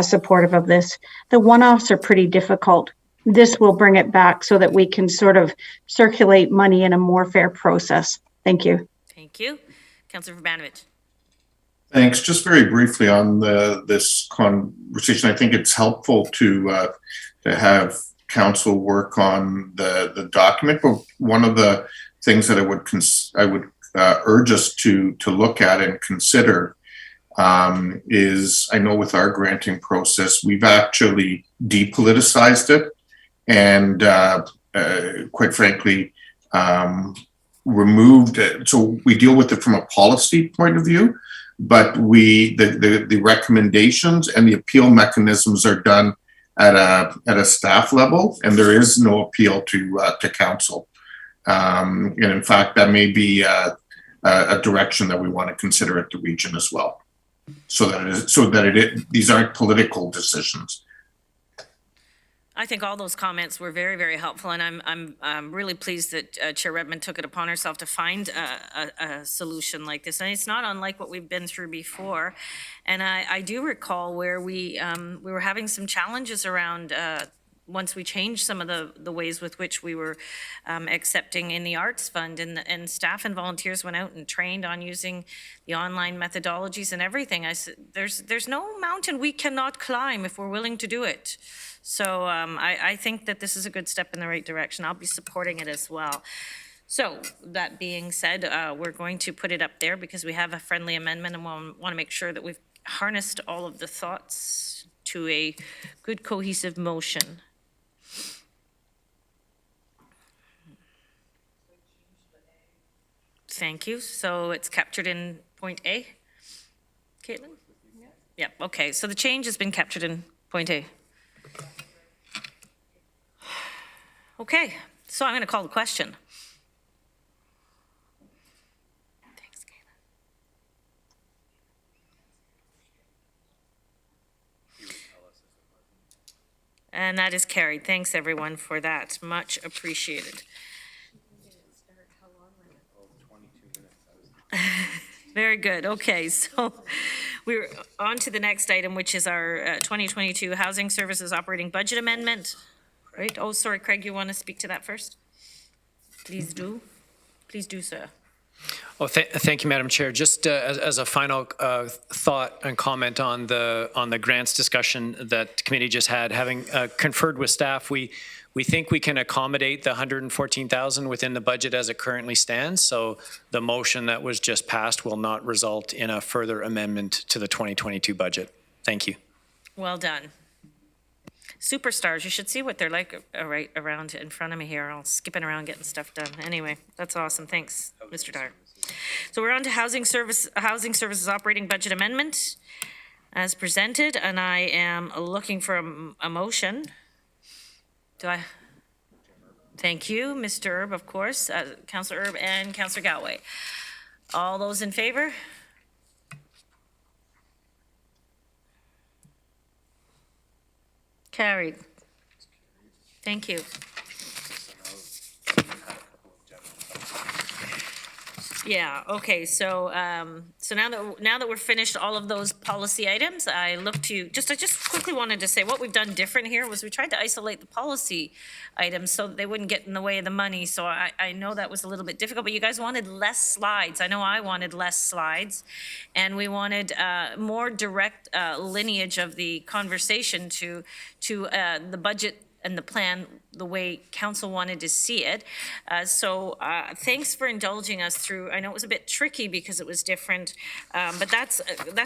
supportive of this. The one-offs are pretty difficult. This will bring it back so that we can sort of circulate money in a more fair process. Thank you. Thank you. Councillor Vrbanovich. Thanks. Just very briefly on this conversation, I think it's helpful to have council work on the document. But one of the things that I would urge us to look at and consider is, I know with our granting process, we've actually depoliticized it and quite frankly removed it. So we deal with it from a policy point of view, but the recommendations and the appeal mechanisms are done at a staff level, and there is no appeal to council. And in fact, that may be a direction that we want to consider at the region as well, so that these aren't political decisions. I think all those comments were very, very helpful, and I'm really pleased that Chair Redmond took it upon herself to find a solution like this. And it's not unlike what we've been through before. And I do recall where we were having some challenges around once we changed some of the ways with which we were accepting in the Arts Fund, and staff and volunteers went out and trained on using the online methodologies and everything. I said, there's no mountain we cannot climb if we're willing to do it. So I think that this is a good step in the right direction. I'll be supporting it as well. So that being said, we're going to put it up there because we have a friendly amendment, and we'll want to make sure that we've harnessed all of the thoughts to a good cohesive motion. Thank you. So it's captured in point A. Caitlin? Yeah, okay. So the change has been captured in point A. Okay, so I'm going to call the question. Thanks, Caitlin. And that is carried. Thanks, everyone, for that. Much appreciated. Very good. Okay, so we're on to the next item, which is our 2022 Housing Services Operating Budget Amendment. Right? Oh, sorry, Craig, you want to speak to that first? Please do. Please do, sir. Well, thank you, Madam Chair. Just as a final thought and comment on the grants discussion that the committee just had, having conferred with staff, we think we can accommodate the 114,000 within the budget as it currently stands. So the motion that was just passed will not result in a further amendment to the 2022 budget. Thank you. Well done. Superstars, you should see what they're like right around in front of me here, all skipping around getting stuff done. Anyway, that's awesome. Thanks, Mr. Dyer. So we're on to Housing Services Operating Budget Amendment as presented, and I am looking for a motion. Do I? Thank you, Mr. Erb, of course, Councillor Erb and Councillor Galway. All those in favor? Carried. Thank you. Yeah, okay, so now that we're finished all of those policy items, I just quickly wanted to say what we've done different here was we tried to isolate the policy items so that they wouldn't get in the way of the money. So I know that was a little bit difficult, but you guys wanted less slides. I know I wanted less slides, and we wanted more direct lineage of the conversation to the budget and the plan the way council wanted to see it. So thanks for indulging us through. I know it was a bit tricky because it was different, but that's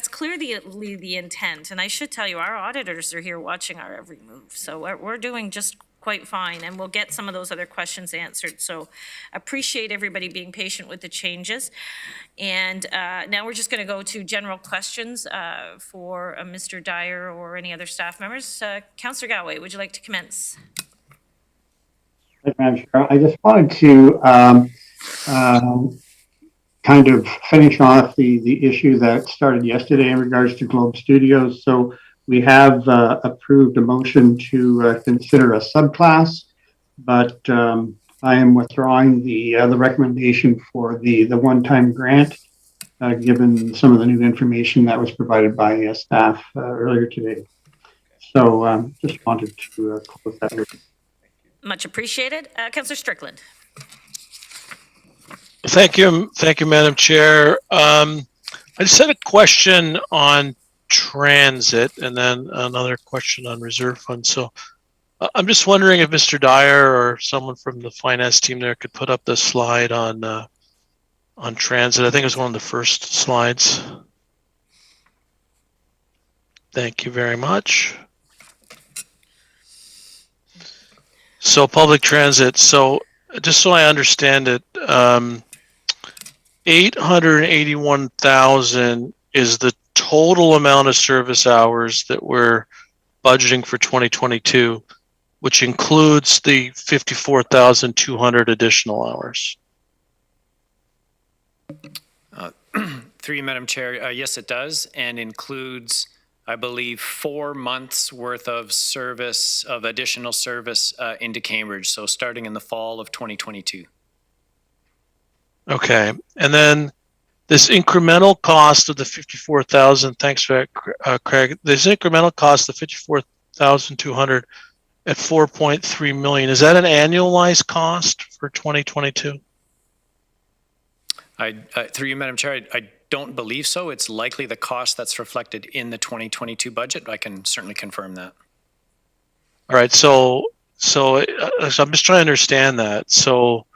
clearly the intent. And I should tell you, our auditors are here watching our every move. So we're doing just quite fine, and we'll get some of those other questions answered. So appreciate everybody being patient with the changes. And now we're just going to go to general questions for Mr. Dyer or any other staff members. Councillor Galway, would you like to commence? Thank you, Madam Chair. I just wanted to kind of finish off the issue that started yesterday in regards to Globe Studios. So we have approved a motion to consider a subclass, but I am withdrawing the recommendation for the one-time grant, given some of the new information that was provided by staff earlier today. So just wanted to close that. Much appreciated. Councillor Strickland. Thank you, Madam Chair. I just had a question on transit and then another question on reserve funds. So I'm just wondering if Mr. Dyer or someone from the finance team there could put up the slide on transit. I think it was one of the first slides. Thank you very much. So public transit. So just so I understand it, 881,000 is the total amount of service hours that we're budgeting for 2022, which includes the 54,200 additional hours. Through you, Madam Chair, yes, it does, and includes, I believe, 4 months worth of service, of additional service into Cambridge. So starting in the fall of 2022. Okay, and then this incremental cost of the 54,000. Thanks for that, Craig. This incremental cost of 54,200. at 4.3 million. Is that an annualized cost for 2022? Through you, Madam Chair, I don't believe so. It's likely the cost that's reflected in the 2022 budget. I can certainly confirm that. All right, so I'm just trying to understand that. So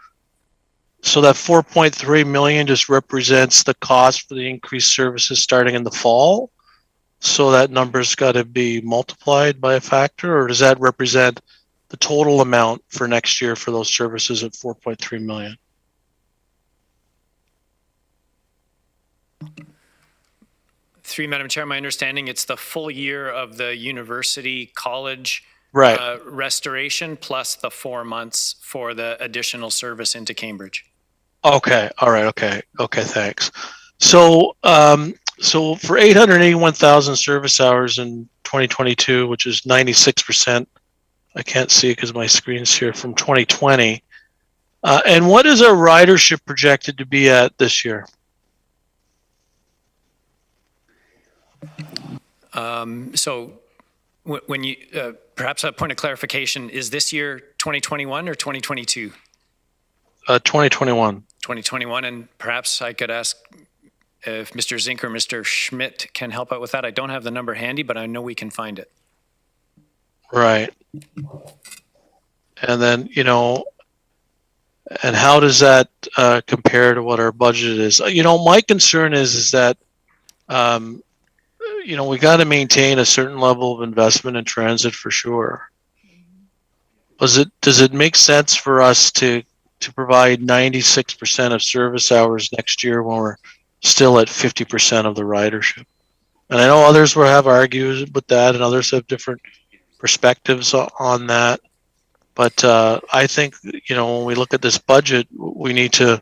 that 4.3 million just represents the cost for the increased services starting in the fall. So that number's got to be multiplied by a factor, or does that represent the total amount for next year for those services at 4.3 million? Through you, Madam Chair, my understanding it's the full year of the university college restoration plus the 4 months for the additional service into Cambridge. Okay, all right, okay, thanks. So for 881,000 service hours in 2022, which is 96%, I can't see it because my screen's here, from 2020. And what is our ridership projected to be at this year? So when you, perhaps a point of clarification, is this year 2021 or 2022? 2021. 2021, and perhaps I could ask if Mr. Zink or Mr. Schmidt can help out with that. I don't have the number handy, but I know we can find it. Right. And then, and how does that compare to what our budget is? My concern is that, we got to maintain a certain level of investment in transit for sure. Does it make sense for us to provide 96% of service hours next year when we're still at 50% of the ridership? And I know others will have argued with that, and others have different perspectives on that. But I think, when we look at this budget, we need to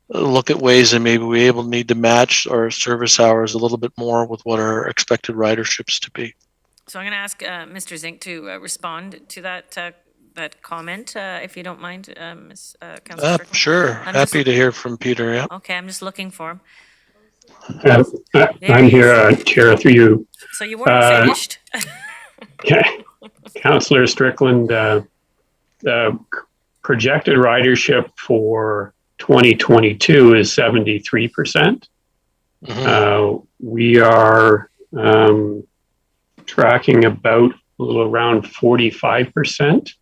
look at ways that maybe we need to match our service hours a little bit more with what our expected riderships to be. So I'm going to ask Mr. Zink to respond to that comment, if you don't mind, Ms. Councillor Strickland. Sure, happy to hear from Peter. Yeah. Okay, I'm just looking for him. I'm here, Chair, through you. So you weren't finished. Okay. Councillor Strickland, the projected ridership for 2022 is 73%. We are tracking about a little around 45%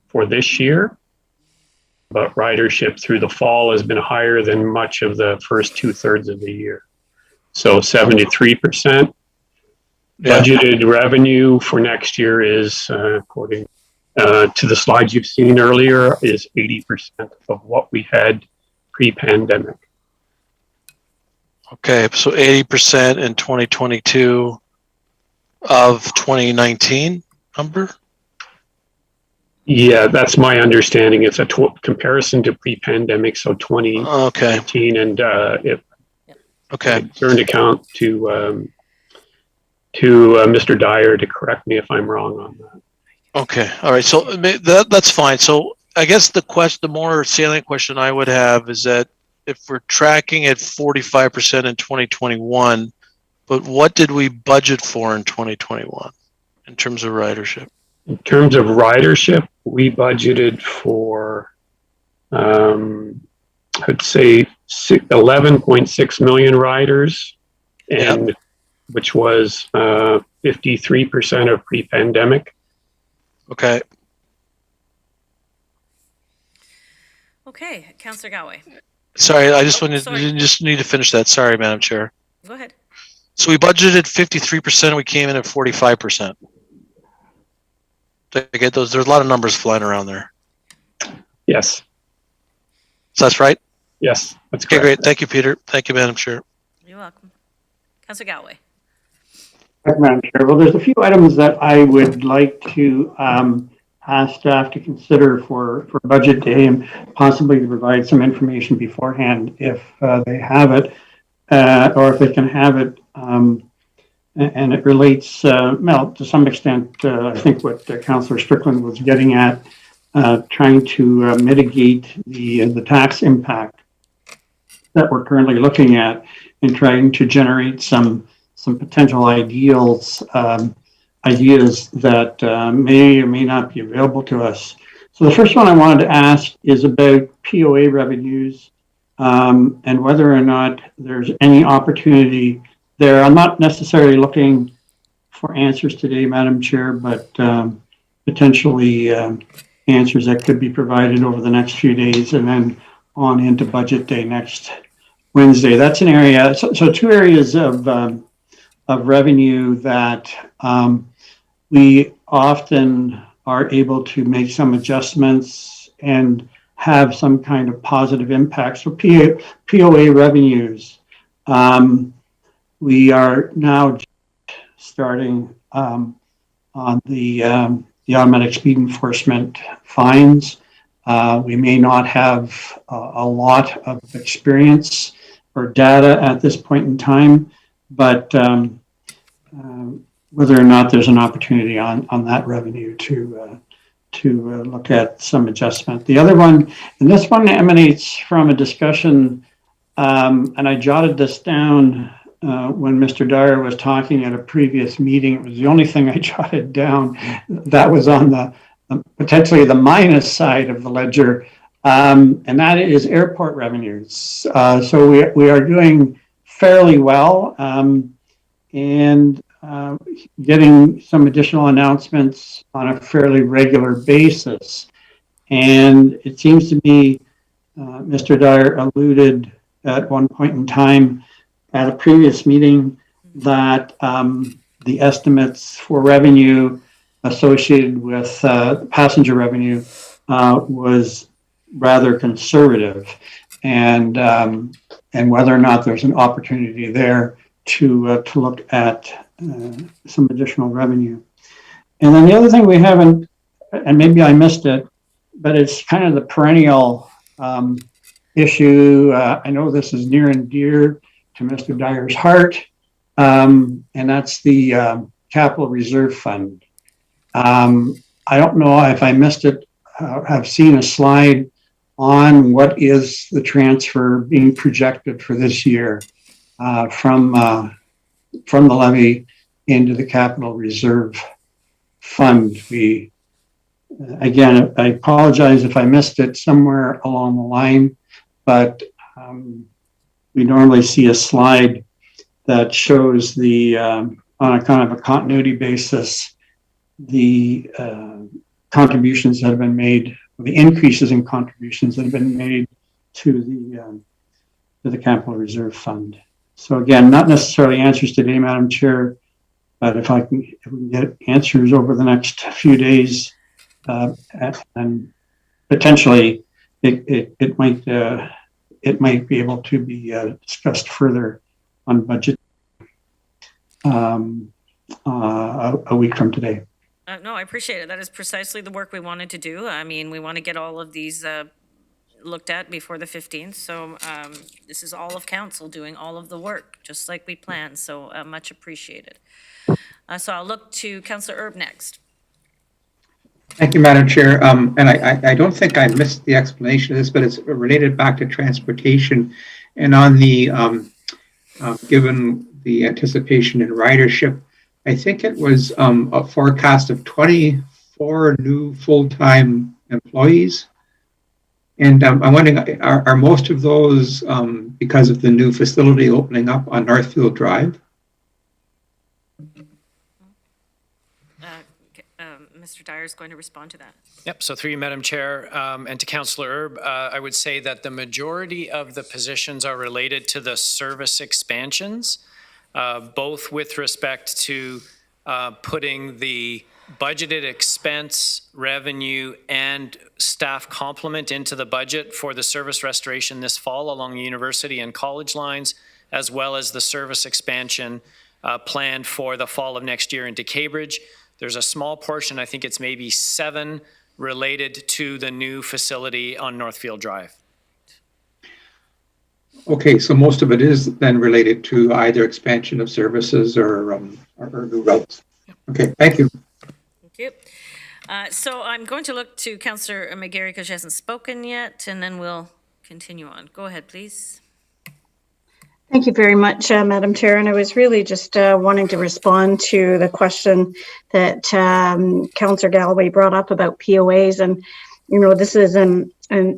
for this year, but ridership through the fall has been higher than much of the first 2/3 of the year. So 73%. Budgeted revenue for next year is, according to the slides you've seen earlier, is 80% of what we had pre-pandemic. Okay, so 80% in 2022 of 2019 number? Yeah, that's my understanding. It's a comparison to pre-pandemic, so 2019, and turned account to Mr. Dyer to correct me if I'm wrong on that. Okay, all right, so that's fine. So I guess the more salient question I would have is that if we're tracking at 45% in 2021, but what did we budget for in 2021 in terms of ridership? In terms of ridership, we budgeted for, I'd say 11.6 million riders, and which was 53% of pre-pandemic. Okay. Okay, Councillor Gowett. Sorry, I just need to finish that. Sorry, Madam Chair. Go ahead. So we budgeted 53%, and we came in at 45%. Did I get those? There's a lot of numbers flying around there. Yes. So that's right? Yes, that's okay, correct. great. Thank you, Peter. Thank you, Madam Chair. You're welcome. Councillor Gowett. Thank you, Madam Chair. Well, there's a few items that I would like to ask staff to consider for budget day, and possibly to provide some information beforehand if they have it, or if they can have it. And it relates, to some extent, I think what Councillor Strickland was getting at, trying to mitigate the tax impact that we're currently looking at, and trying to generate some potential ideals ideas that may or may not be available to us. So the first one I wanted to ask is about POA revenues and whether or not there's any opportunity there. I'm not necessarily looking for answers today, Madam Chair, but potentially answers that could be provided over the next few days and then on into budget day next Wednesday. That's an area. So two areas of revenue that we often are able to make some adjustments and have some kind of positive impact. So POA revenues, we are now starting on the automatic speed enforcement fines. We may not have a lot of experience or data at this point in time, but whether or not there's an opportunity on that revenue to look at some adjustment. The other one, and this one emanates from a discussion, and I jotted this down when Mr. Dyer was talking at a previous meeting. It was the only thing I jotted down that was on the potentially the minus side of the ledger, and that is airport revenues. So we are doing fairly well, and getting some additional announcements on a fairly regular basis. And it seems to me, Mr. Dyer alluded at one point in time at a previous meeting that the estimates for revenue associated with passenger revenue was rather conservative, and whether or not there's an opportunity there to look at some additional revenue. And then the other thing we haven't, and maybe I missed it, but it's kind of the perennial issue. I know this is near and dear to Mr. Dyer's heart, and that's the Capital Reserve Fund. I don't know if I missed it. I've seen a slide on what is the transfer being projected for this year from the levy into the Capital Reserve Fund. We, again, I apologize if I missed it somewhere along the line, but we normally see a slide that shows the, on a kind of a continuity basis, the contributions that have been made, the increases in contributions that have been made to the Capital Reserve Fund. So again, not necessarily answers today, Madam Chair, but if we can get answers over the next few days, and potentially it might be able to be discussed further on budget a week from today. No, I appreciate it. That is precisely the work we wanted to do. I mean, we want to get all of these looked at before the 15th. So this is all of council doing all of the work, just like we planned. So much appreciated. So I'll look to Councillor Erb next. Thank you, Madam Chair. And I don't think I missed the explanation of this, but it's related back to transportation. And on the, given the anticipation in ridership, I think it was a forecast of 24 new full-time employees. And I'm wondering, are most of those because of the new facility opening up on Northfield Drive? Mr. Dyer is going to respond to that. Yep, so through you, Madam Chair, and to Councillor Erb, I would say that the majority of the positions are related to the service expansions, both with respect to putting the budgeted expense, revenue, and staff complement into the budget for the service restoration this fall along the university and college lines, as well as the service expansion planned for the fall of next year into Cambridge. There's a small portion, I think it's maybe 7, related to the new facility on Northfield Drive. Okay, so most of it is then related to either expansion of services or new routes. Okay, thank you. Thank you. So I'm going to look to Councillor McGarry because she hasn't spoken yet, and then we'll continue on. Go ahead, please. Thank you very much, Madam Chair. And I was really just wanting to respond to the question that Councillor Galloway brought up about POAs. And, you know, this is an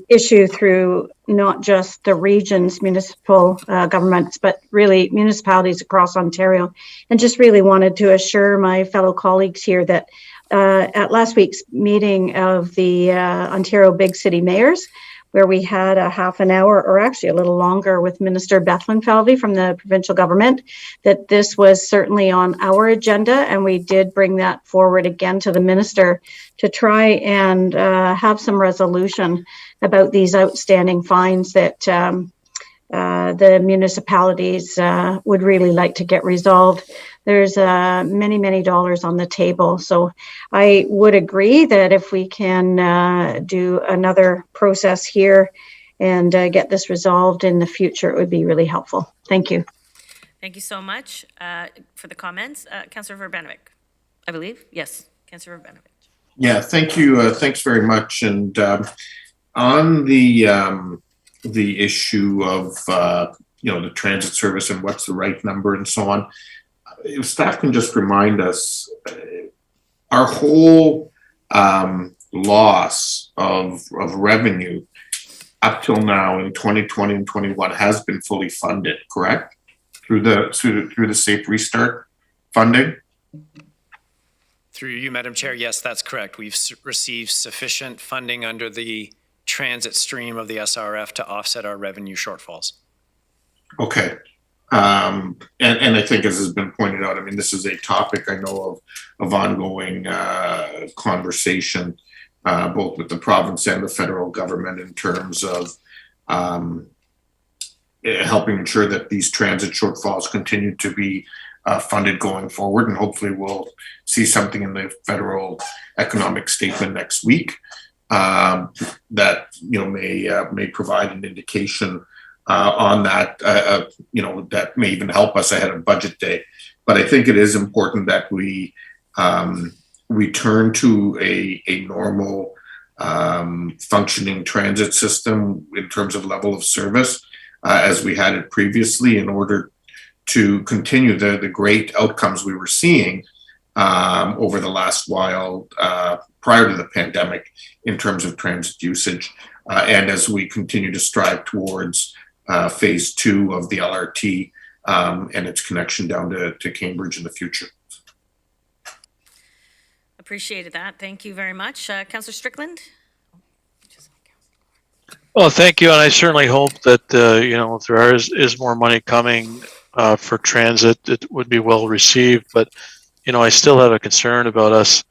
issue through not just the region's municipal governments, but really municipalities across Ontario. And just really wanted to assure my fellow colleagues here that at last week's meeting of the Ontario Big City Mayors, where we had a half an hour, or actually a little longer, with Minister Bethlyn Falvey from the provincial government, that this was certainly on our agenda, and we did bring that forward again to the minister to try and have some resolution about these outstanding fines that the municipalities would really like to get resolved. There's many, many dollars on the table. So I would agree that if we can do another process here and get this resolved in the future, it would be really helpful. Thank you. Thank you so much for the comments. Councillor Verbanovic, I believe. Yes, Councillor Verbanovic. Yeah, thank you. Thanks very much. And on the issue of you know, the transit service and what's the right number and so on, if staff can just remind us, our whole loss of revenue up till now in 2020 and 21 has been fully funded, correct? Through the Safe Restart funding? Through you, Madam Chair, yes, that's correct. We've received sufficient funding under the transit stream of the SRF to offset our revenue shortfalls. Okay. And I think, as has been pointed out, I mean, this is a topic I know of ongoing conversation, both with the province and the federal government, in terms of helping ensure that these transit shortfalls continue to be funded going forward. And hopefully we'll see something in the federal economic statement next week that, you know, may provide an indication on that, you know, that may even help us ahead of budget day. But I think it is important that we turn to a normal functioning transit system in terms of level of service as we had it previously, in order to continue the great outcomes we were seeing over the last while prior to the pandemic in terms of transit usage, and as we continue to strive towards phase 2 of the LRT and its connection down to Cambridge in the future. Appreciated that. Thank you very much. Councillor Strickland? Well, thank you, and I certainly hope that you know, if there is more money coming for transit, it would be well received. But you know, I still have a concern about us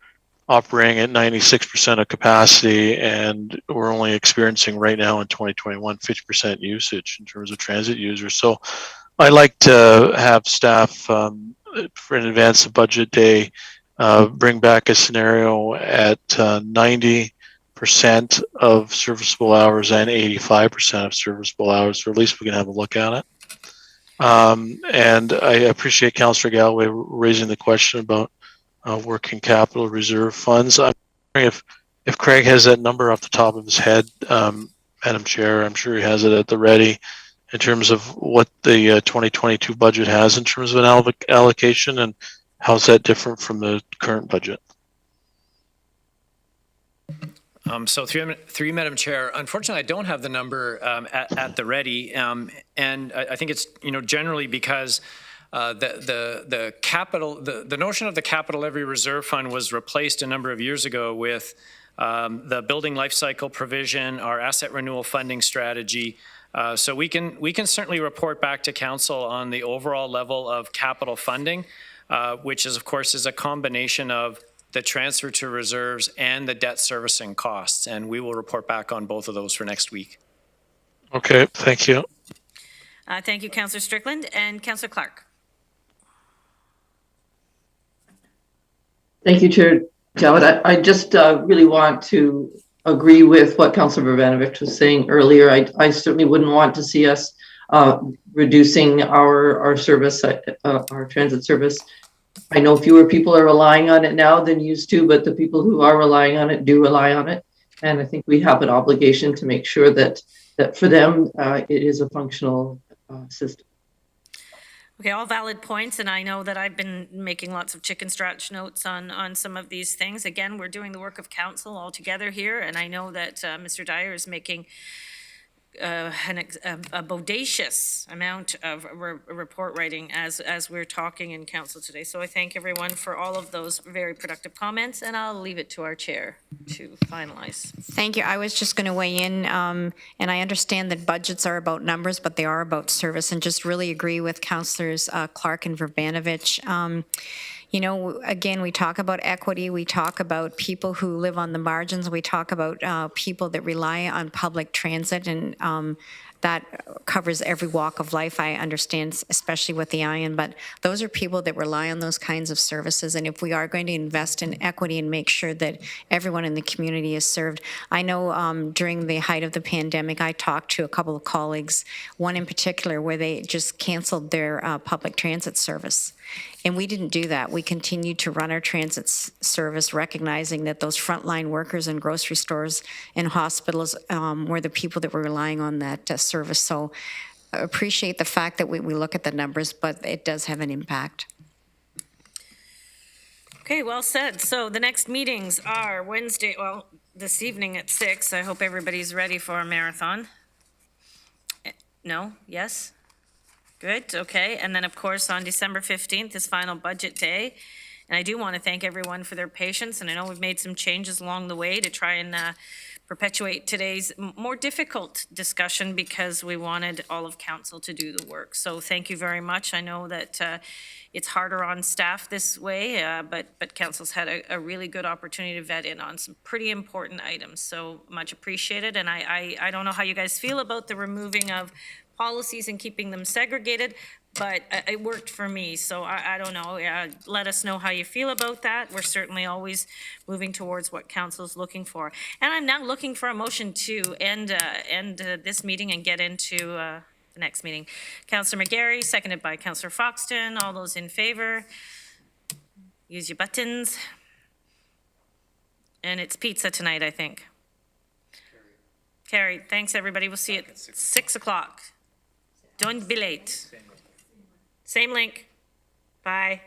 operating at 96% of capacity, and we're only experiencing right now in 2021 50% usage in terms of transit users. So I'd like to have staff for in advance of budget day bring back a scenario at 90% of serviceable hours and 85% of serviceable hours, or at least we can have a look at it. And I appreciate Councillor Galloway raising the question about working capital reserve funds. I'm wondering if Craig has that number off the top of his head, Madam Chair. I'm sure he has it at the ready in terms of what the 2022 budget has in terms of an allocation, and how's that different from the current budget? So through you, Madam Chair, unfortunately, I don't have the number at the ready, and I think it's, you know, generally because the notion of the capital levy reserve fund was replaced a number of years ago with the building life cycle provision, our asset renewal funding strategy. So we can certainly report back to council on the overall level of capital funding, which is, of course, is a combination of the transfer to reserves and the debt servicing costs, and we will report back on both of those for next week. Okay, thank you. Thank you, Councillor Strickland. And Councillor Clark. Thank you, Chair Jowett. I just really want to agree with what Councillor Verbanovic was saying earlier. I certainly wouldn't want to see us reducing our service, our transit service. I know fewer people are relying on it now than used to, but the people who are relying on it do rely on it. And I think we have an obligation to make sure that for them, it is a functional system. Okay, all valid points, and I know that I've been making lots of chicken scratch notes on some of these things. Again, we're doing the work of council all together here, and I know that Mr. Dyer is making a bodacious amount of report writing as we're talking in council today. So I thank everyone for all of those very productive comments, and I'll leave it to our chair to finalize. Thank you. I was just going to weigh in, and I understand that budgets are about numbers, but they are about service, and just really agree with Councillors Clark and Verbanovich. You know, again, we talk about equity, we talk about people who live on the margins, we talk about people that rely on public transit, and that covers every walk of life, I understand, especially with the ION, but those are people that rely on those kinds of services, and if we are going to invest in equity and make sure that everyone in the community is served. I know during the height of the pandemic, I talked to a couple of colleagues, one in particular, where they just canceled their public transit service. And we didn't do that. We continued to run our transit service, recognizing that those frontline workers in grocery stores and hospitals were the people that were relying on that service. So I appreciate the fact that we look at the numbers, but it does have an impact. Okay, well said. So the next meetings are Wednesday, well, this evening at 6. I hope everybody's ready for a marathon. No? Yes? Good, okay. And then, of course, on December 15th is final budget day. And I do want to thank everyone for their patience. And I know we've made some changes along the way to try and perpetuate today's more difficult discussion because we wanted all of council to do the work. So thank you very much. I know that it's harder on staff this way, but council's had a really good opportunity to vet in on some pretty important items. So much appreciated. And I don't know how you guys feel about the removing of policies and keeping them segregated, but it worked for me. So I don't know. Let us know how you feel about that. We're certainly always moving towards what council's looking for. And I'm now looking for a motion to end this meeting and get into the next meeting. Councillor McGarry, seconded by Councillor Foxton. All those in favor, use your buttons. And it's pizza tonight, I think. Carried. Thanks, everybody. We'll see you at 6 o'clock. Don't be late. Same link. Bye.